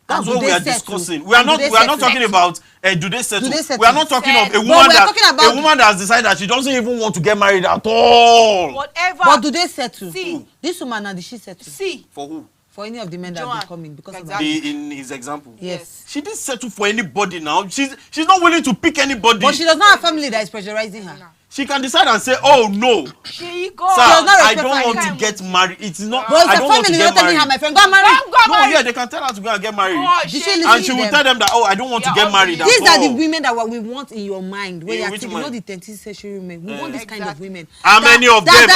That's what we are discussing. We are not talking about do they settle. We are not talking of a woman that has decided that she doesn't even want to get married at all. Whatever. But do they settle? See. This woman now, did she settle? See. For who? For any of the men that have been coming because of her. In his example. Yes. She didn't settle for anybody now. She's not willing to pick anybody. But she does not have family that is pressurizing her. No. She can decide and say, oh no. She go. Sir, I don't want to get married. It's not. But it's a family not telling her, my friend, go and marry. No, yeah, they can tell her to go and get married. And she will tell them that, oh, I don't want to get married. These are the women that we want in your mind. Where you're thinking, not the 10th century women. We want this kind of women. How many of them?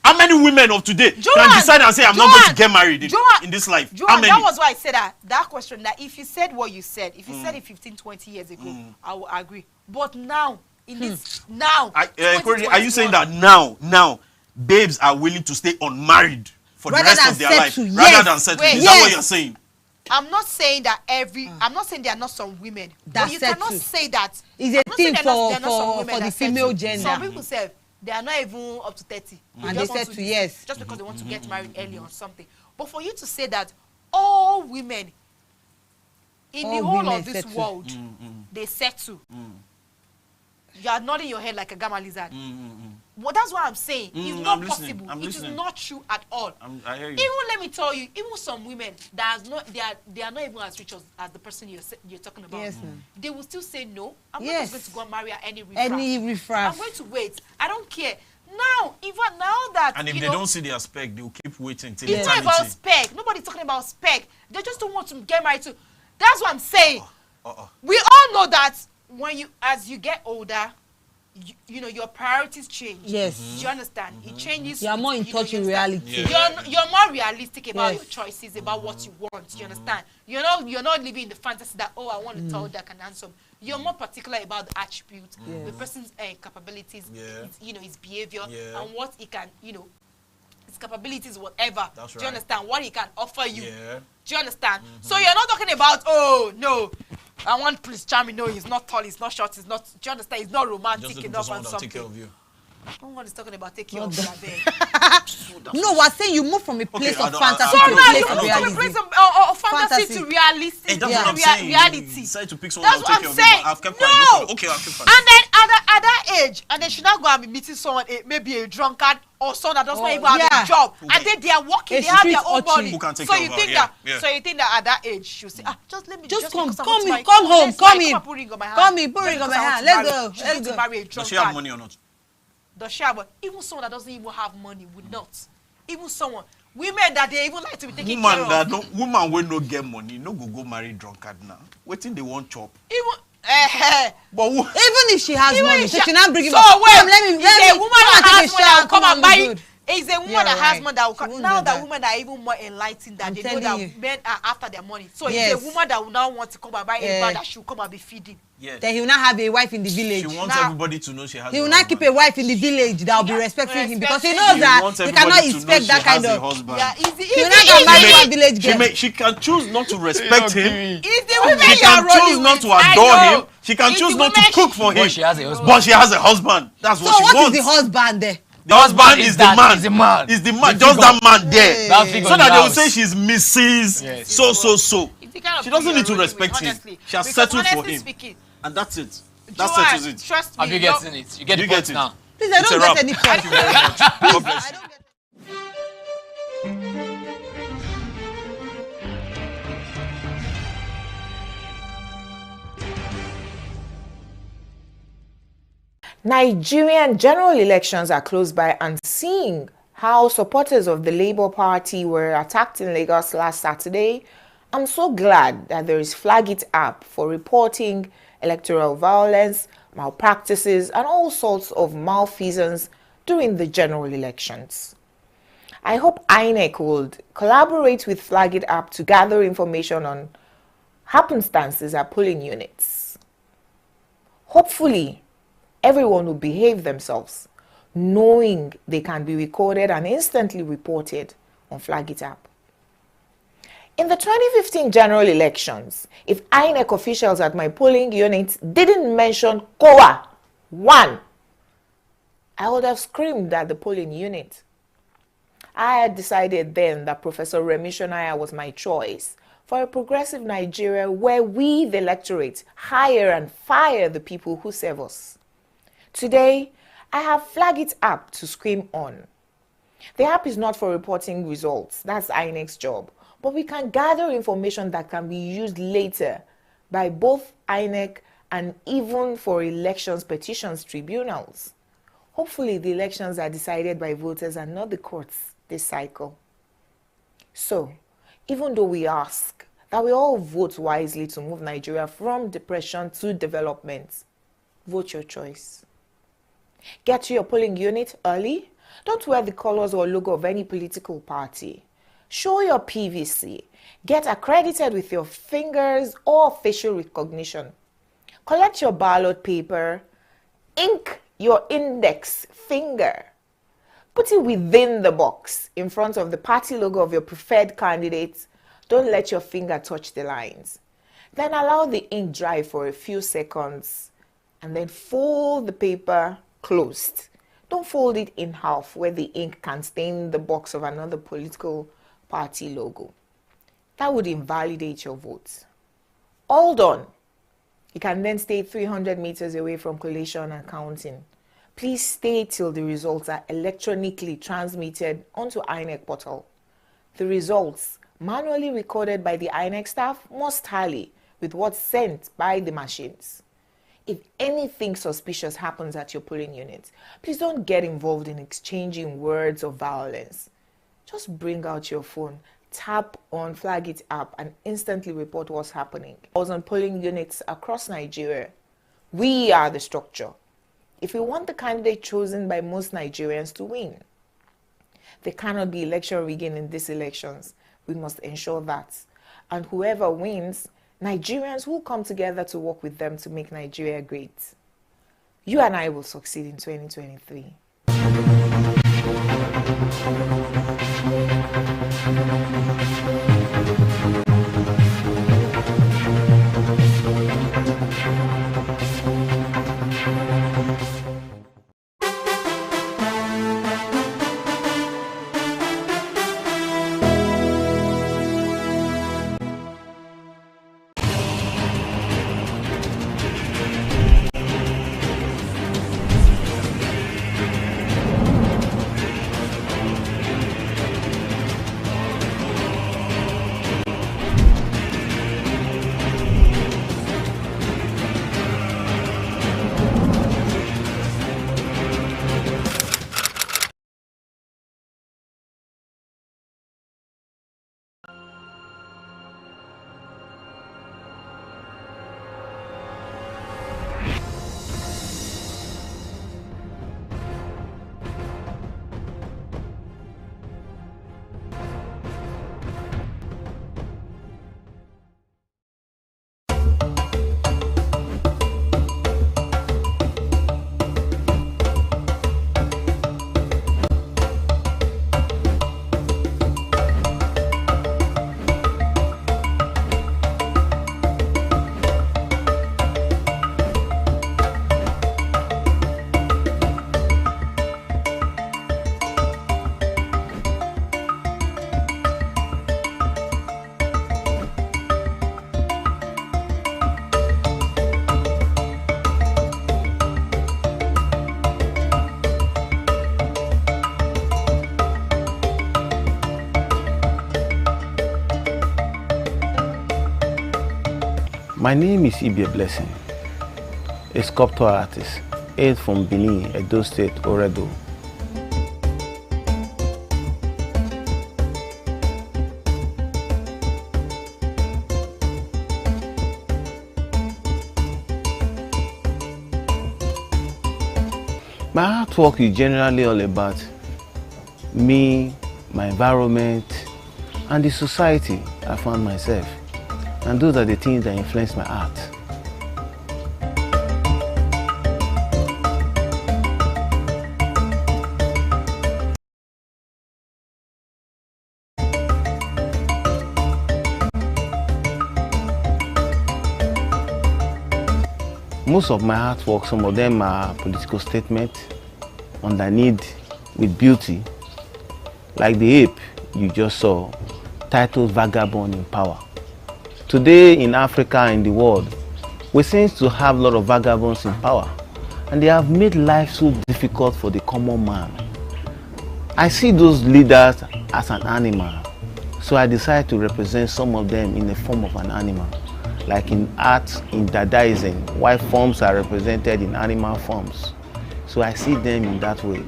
How many women of today can decide and say, I'm not going to get married in this life? That was why I said that question, that if you said what you said, if you said it 15, 20 years ago, I will agree. But now, in this, are you saying that now, babes are willing to stay unmarried for the rest of their life rather than settle? Is that what you're saying? I'm not saying that I'm not saying there are not some women. But you cannot say that. It's a thing for the female gender. Some people say they are not even up to 30. And they said to yes. Just because they want to get married early or something. But for you to say that all women in the whole of this world, they settle. You are nodding your head like a gamma lizard. Well, that's what I'm saying. It's not possible. It is not true at all. I hear you. Even let me tell you, even some women that they are not even as rich as the person you're talking about. Yes, they will still say no. I'm not going to go and marry any riffraff. Any riffraff. I'm going to wait. I don't care. Now, even now that and if they don't see their spec, they will keep waiting till it's not about spec. Nobody's talking about spec. They just don't want to get married to. That's what I'm saying. We all know that as you get older, you know, your priorities change. Yes. Do you understand? It changes. You are more in touch with reality. You're more realistic about your choices, about what you want. You understand? You're not living in the fantasy that, oh, I want a tall, dark, and handsome. You're more particular about the attributes, the person's capabilities, his behavior, and what he can, his capabilities, whatever. That's Do you understand? What he can offer you. Yeah. Do you understand? So you're not talking about, oh, no, I want Prince Charming. No, he's not tall, he's not short, he's not, do you understand? He's not romantic enough and something. Take care of you. No one is talking about taking care of you. No, we're saying you move from a place of fantasy to a place of reality. reality. Fantasy to reality. That's what I'm saying. Reality. Decide to pick someone That's what I'm saying. I've kept quiet. Okay, I've kept quiet. And then at that age, and they should not go and be meeting someone, maybe a drunkard or someone that does not even have a job, and then they are working, they have their own money. So you think that at that age, you say, just let me just come home, in, come in, put ring on my hand. Let's go. Marry a drunkard. Does she have money or not? Does she have money? Even someone that doesn't even have money would not. Even someone. Women that they even like to be taking care of. Woman will not get money, no go marry drunkard now. Waiting they want chop. But even if she has money, she cannot bring him so up. Let me woman that has money come and buy. It's a woman that has right. money that will come. Now that women that are even more enlightened, that they know that men are after their money. So it's a woman that will now want to come and buy a man that she will come and be feeding. Yes. Then he will not have a wife in the village. She wants everybody to know she has. He will not keep a wife in the village that will be respecting him because he knows that he cannot expect that kind of. He will not marry one village girl. She can choose not to respect him. It's the women she can choose not to adore him. She can choose not to cook for him. But she has a husband. That's what she wants. So what is the husband there? The husband is the man. Is the man. Just that man there. So that they will say she's Mrs. So. She doesn't need to respect him. She has settled for him. And that's it. That settles it. Trust me. Have you getting it? You get it now. Please, I don't get any point. Thank you very much. God bless you. Nigerian general elections are close by, and seeing how supporters of the Labour Party were attacked in Lagos last Saturday, I'm so glad that there is Flag It app for reporting electoral violence, malpractices, and all sorts of malfeasance during the general elections. I hope INEC would collaborate with Flag It app to gather information on happenstances at polling units. Hopefully, everyone will behave themselves, knowing they can be recorded and instantly reported on Flag It app. In the 2015 general elections, if INEC officials at my polling unit didn't mention COA 1, I would have screamed at the polling unit. I had decided then that Professor Remi Shonaya was my choice for a progressive Nigeria where we, the electorate, hire and fire the people who serve us. Today, I have Flag It app to scream on. The app is not for reporting results. That's INEC's job. But we can gather information that can be used later by both INEC and even for elections petitions tribunals. Hopefully the elections are decided by voters and not the courts this cycle. So, even though we ask that we all vote wisely to move Nigeria from depression to development, vote your choice. Get to your polling unit early. Don't wear the colors or logo of any political party. Show your PVC. Get accredited with your fingers or facial recognition. Collect your ballot paper. Ink your index finger. Put it within the box in front of the party logo of your preferred candidate. Don't let your finger touch the lines. Then allow the ink dry for a few seconds and then fold the paper closed. Don't fold it in half where the ink can stain the box of another political party logo. That would invalidate your vote. All done. You can then stay 300 meters away from collation and counting. Please stay till the results are electronically transmitted onto INEC portal. The results, manually recorded by the INEC staff, must tally with what's sent by the machines. If anything suspicious happens at your polling unit, please don't get involved in exchanging words of violence. Just bring out your phone, tap on Flag It app and instantly report what's happening. On polling units across Nigeria, we are the structure. If we want the candidate chosen by most Nigerians to win, there cannot be election rigging in these elections. We must ensure that. And whoever wins, Nigerians will come together to work with them to make Nigeria great. You and I will succeed in 2023. My name is Ibia Blessing, a sculptor artist, hailed from Benin, Edo State, Oredo. My artwork is generally all about me, my environment, and the society I found myself. And those are the things that influence my art. Most of my artwork, some of them are political statements underneath with beauty, like the ape you just saw, titled Vagabond in Power. Today in Africa and the world, we seem to have a lot of vagabonds in power, and they have made life so difficult for the common man. I see those leaders as an animal, so I decided to represent some of them in the form of an animal. Like in art, in Dadaism, white forms are represented in animal forms. So I see them in that way.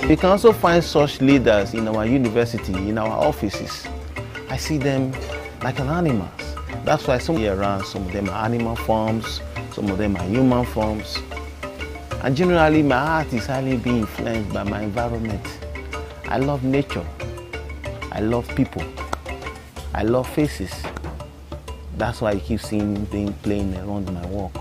You can also find such leaders in our university, in our offices. I see them like an animals. That's why some around, some of them are animal forms, some of them are human forms. And generally, my art is highly being influenced by my environment. I love nature. I love people. I love faces. That's why you keep seeing them playing around my work.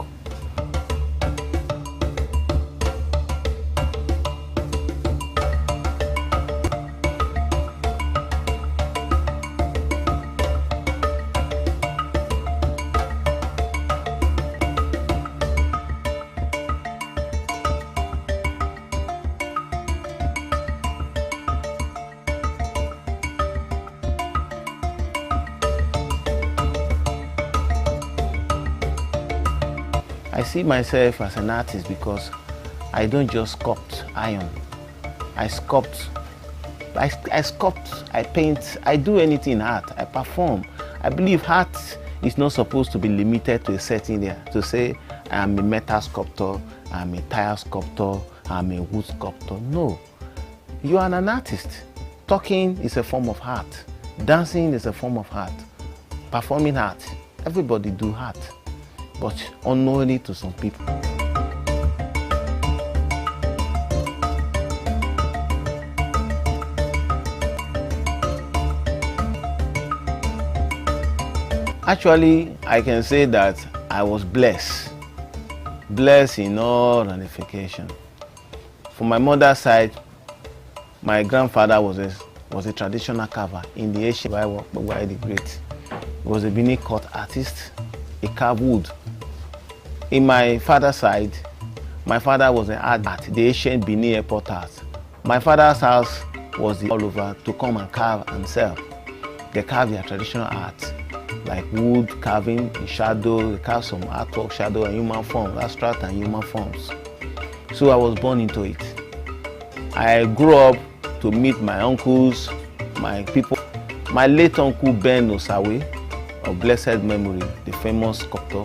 I see myself as an artist because I don't just sculpt iron. I sculpt, I paint, I do anything in art, I perform. I believe art is not supposed to be limited to a setting there. To say, I'm a metal sculptor, I'm a tile sculptor, I'm a wood sculptor. No, you are an artist. Talking is a form of art. Dancing is a form of art. Performing art. Everybody do art, but unknowingly to some people. Actually, I can say that I was blessed. Blessed in all ramifications. From my mother's side, my grandfather was a traditional carver in the Asian where I worked by the Great. He was a Benin cut artist, he carved wood. In my father's side, my father was an art at the ancient Benin airport art. My father's house was all over to come and carve and sell. They carve their traditional art, like wood carving in shadow, they carve some artwork, shadow and human forms, abstract and human forms. So I was born into it. I grew up to meet my uncles, my people. My late uncle Ben Osawe, of blessed memory, the famous sculptor.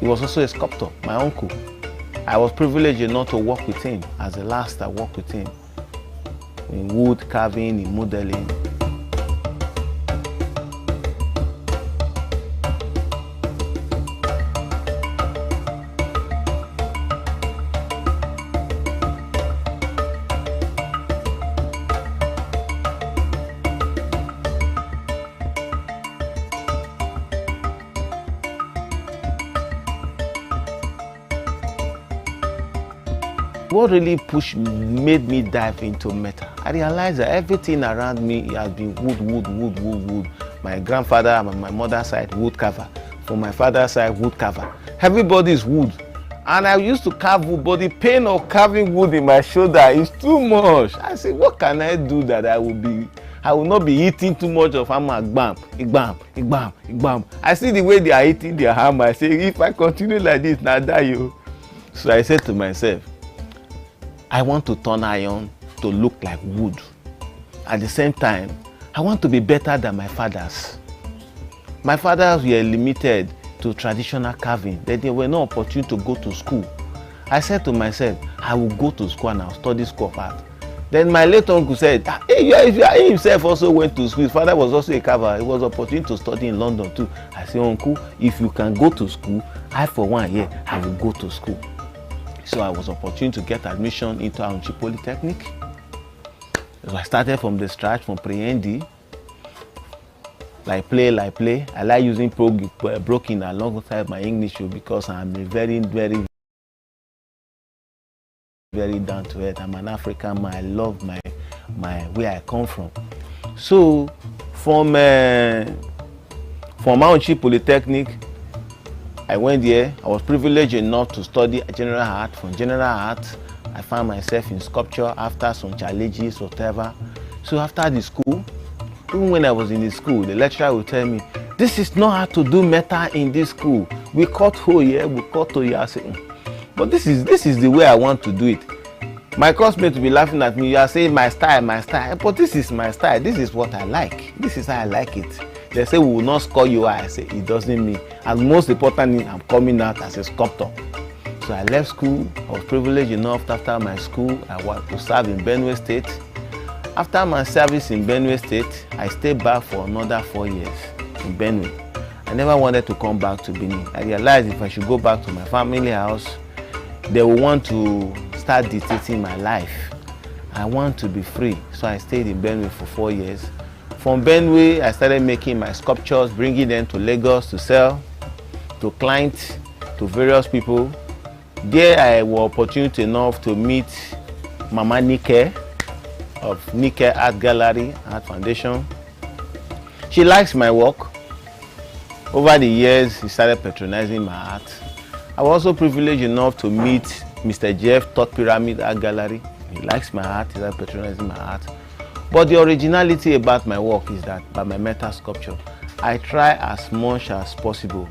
He was also a sculptor, my uncle. I was privileged enough to work with him. As the last I worked with him in wood carving, in modeling. What really made me dive into metal? I realized that everything around me has been wood. My grandfather and my mother's side, wood carver. From my father's side, wood carver. Everybody is wood. And I used to carve wood, but the pain of carving wood in my shoulder is too much. I said, what can I do that I will not be eating too much of hammer, igbam. I see the way they are eating their hammer. I say, if I continue like this, now die you. So I said to myself, I want to turn iron to look like wood. At the same time, I want to be better than my fathers. My fathers were limited to traditional carving. They were no opportunity to go to school. I said to myself, I will go to school and I'll study school of art. Then my late uncle said, hey, he himself also went to school. His father was also a carver. It was an opportunity to study in London too. I said, uncle, if you can go to school, I for 1 year, I will go to school. So I was opportunity to get admission into Aunchi Polytechnic. So I started from the scratch, from pre-ND. Like play. I like using broken alongside my English because I'm a very down to earth. I'm an African man. I love my where I come from. So from Aunchi Polytechnic, I went there. I was privileged enough to study general art. From general art, I found myself in sculpture after some challenges, whatever. So after the school, even when I was in the school, the lecturer would tell me, this is not how to do metal in this school. We cut hole here, we cut hole here. I say, but this is the way I want to do it. My classmates will be laughing at me. You are saying my style. But this is my style. This is what I like. This is how I like it. They say we will not score you. I say it doesn't mean. And most importantly, I'm coming out as a sculptor. So I left school. I was privileged enough after my school. I wanted to serve in Benue State. After my service in Benue State, I stayed back for another 4 years in Benue. I never wanted to come back to Benin. I realized if I should go back to my family house, they will want to start dictating my life. I want to be free. So I stayed in Benue for 4 years. From Benue, I started making my sculptures, bringing them to Lagos to sell, to clients, to various people. There I was opportunity enough to meet Mama Nike of Nike Art Gallery, Art Foundation. She likes my work. Over the years, she started patronizing my art. I was also privileged enough to meet Mr. Jeff, Third Pyramid Art Gallery. He likes my art, he started patronizing my art. But the originality about my work is that by my metal sculpture, I try as much as possible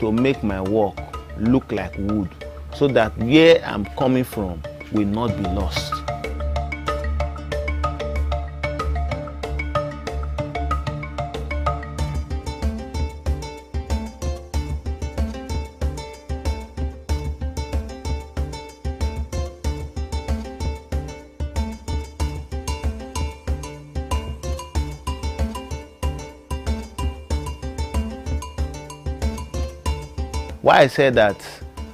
to make my work look like wood so that where I'm coming from will not be lost. Why I say that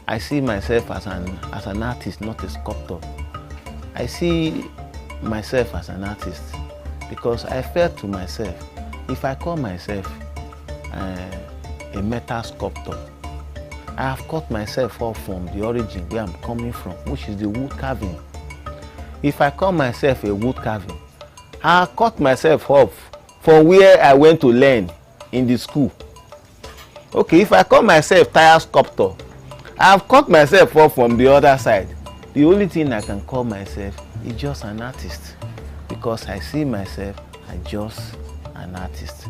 I see myself as an artist, not a sculptor. I see myself as an artist because I felt to myself, if I call myself a metal sculptor, I have cut myself off from the origin where I'm coming from, which is the wood carving. If I call myself a wood carving, I have cut myself off from where I went to learn in the school. Okay, if I call myself tire sculptor, I have cut myself off from the other side. The only thing I can call myself is just an artist because I see myself as just an artist.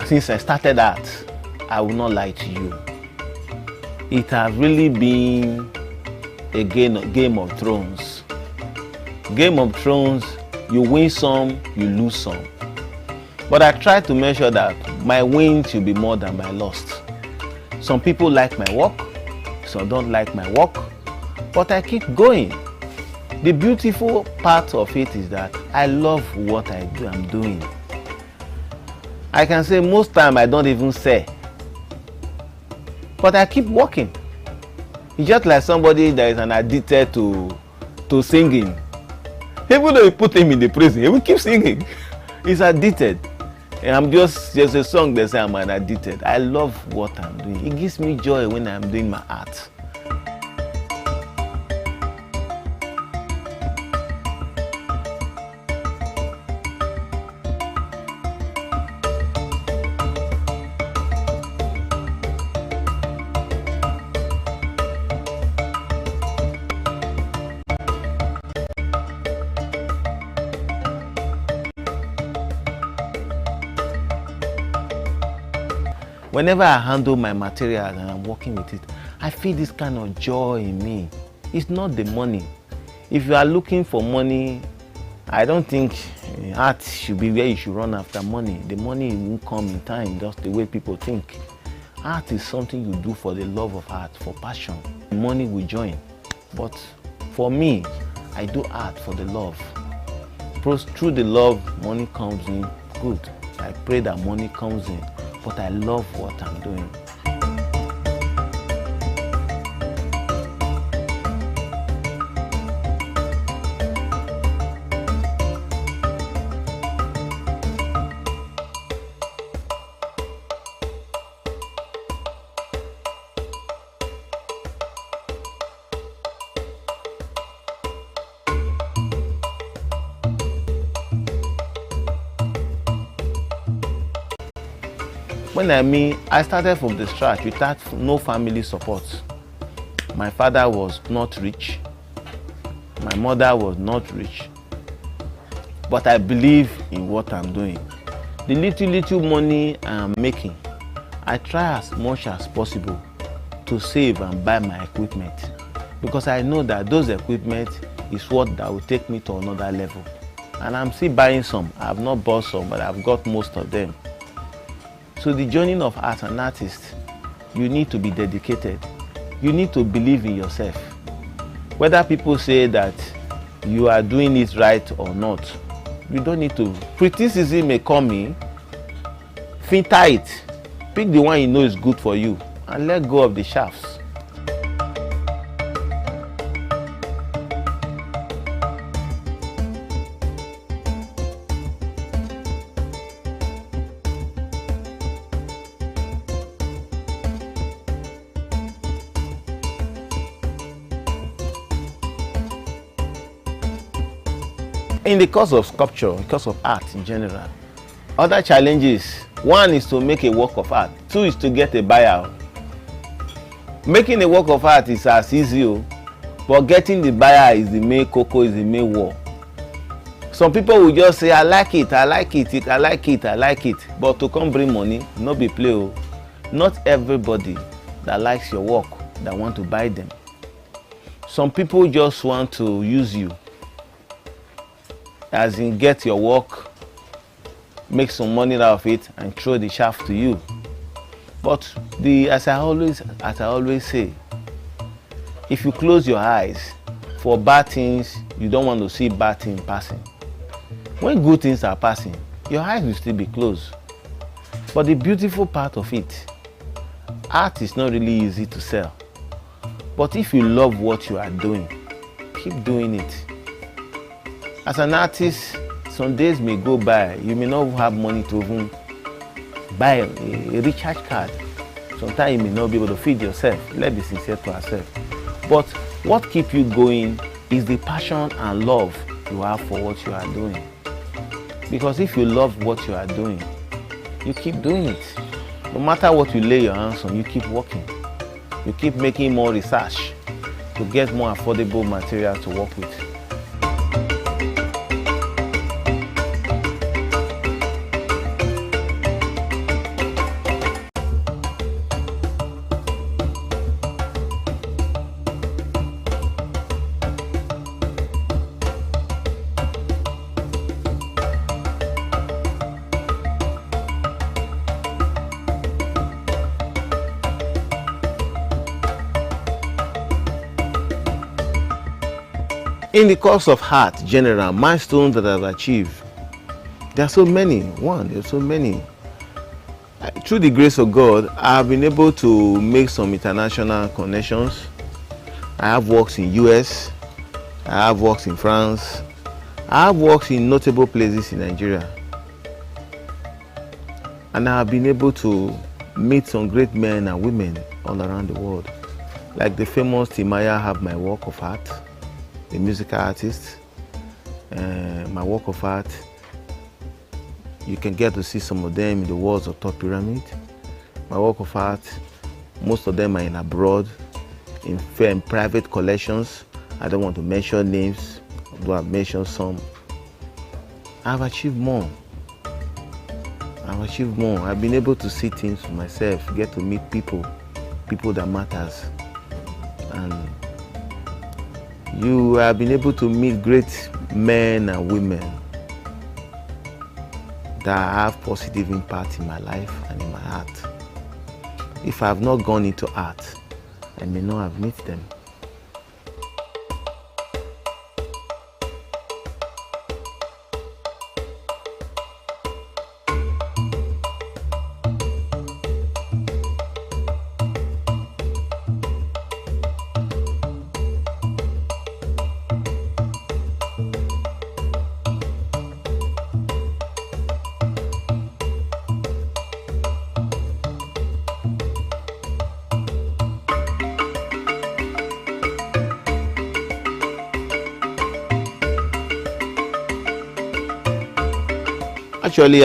Since I started art, I will not lie to you. It has really been a game of thrones. Game of Thrones, you win some, you lose some. But I try to make sure that my win should be more than my loss. Some people like my work, some don't like my work, but I keep going. The beautiful part of it is that I love what I'm doing. I can say most time I don't even say, but I keep working. It's just like somebody that is an addicted to singing. Even though you put him in the prison, he will keep singing. He's addicted. And there's a song that says I'm an addicted. I love what I'm doing. It gives me joy when I'm doing my art. Whenever I handle my materials and I'm working with it, I feel this kind of joy in me. It's not the money. If you are looking for money, I don't think art should be where you should run after money. The money won't come in time, just the way people think. Art is something you do for the love of art, for passion. Money will join. But for me, I do art for the love. Through the love, money comes in, good. I pray that money comes in. But I love what I'm doing. When I started from the scratch without no family support. My father was not rich. My mother was not rich. But I believe in what I'm doing. The little money I'm making, I try as much as possible to save and buy my equipment. Because I know that those equipment is what that will take me to another level. And I'm still buying some. I have not bought some, but I've got most of them. So the journey of art and artist, you need to be dedicated. You need to believe in yourself. Whether people say that you are doing it right or not, you don't need to. Criticism may come in, filter it, pick the one you know is good for you, and let go of the shafts. In the course of sculpture, because of art in general, other challenges, one is to make a work of art, two is to get a buyer. Making a work of art is as easy, but getting the buyer is the main cocoa, is the main war. Some people will just say, I like it, I like it, I like it, I like it. But to come bring money, no be play. Not everybody that likes your work that want to buy them. Some people just want to use you, as in get your work, make some money out of it, and throw the shaft to you. But as I always say, if you close your eyes for bad things, you don't want to see bad things passing. When good things are passing, your eyes will still be closed. But the beautiful part of it, art is not really easy to sell. But if you love what you are doing, keep doing it. As an artist, some days may go by, you may not have money to even buy a recharge card. Sometimes you may not be able to feed yourself. Let's be sincere to ourselves. But what keeps you going is the passion and love you have for what you are doing. Because if you love what you are doing, you keep doing it. No matter what you lay your hands on, you keep working. You keep making more research to get more affordable material to work with. In the course of art, general milestones that I've achieved, there are so many. There are so many. Through the grace of God, I have been able to make some international connections. I have works in US, I have works in France, I have works in notable places in Nigeria. And I have been able to meet some great men and women all around the world. Like the famous Timaya have my work of art. A musical artist, my work of art, you can get to see some of them in the walls of Top Pyramid. My work of art, most of them are in abroad, in private collections. I don't want to mention names, although I've mentioned some. I've achieved more. I've been able to see things for myself, get to meet people that matters. And you have been able to meet great men and women that have positive impact in my life and in my art. If I have not gone into art, I may not have met them. Actually,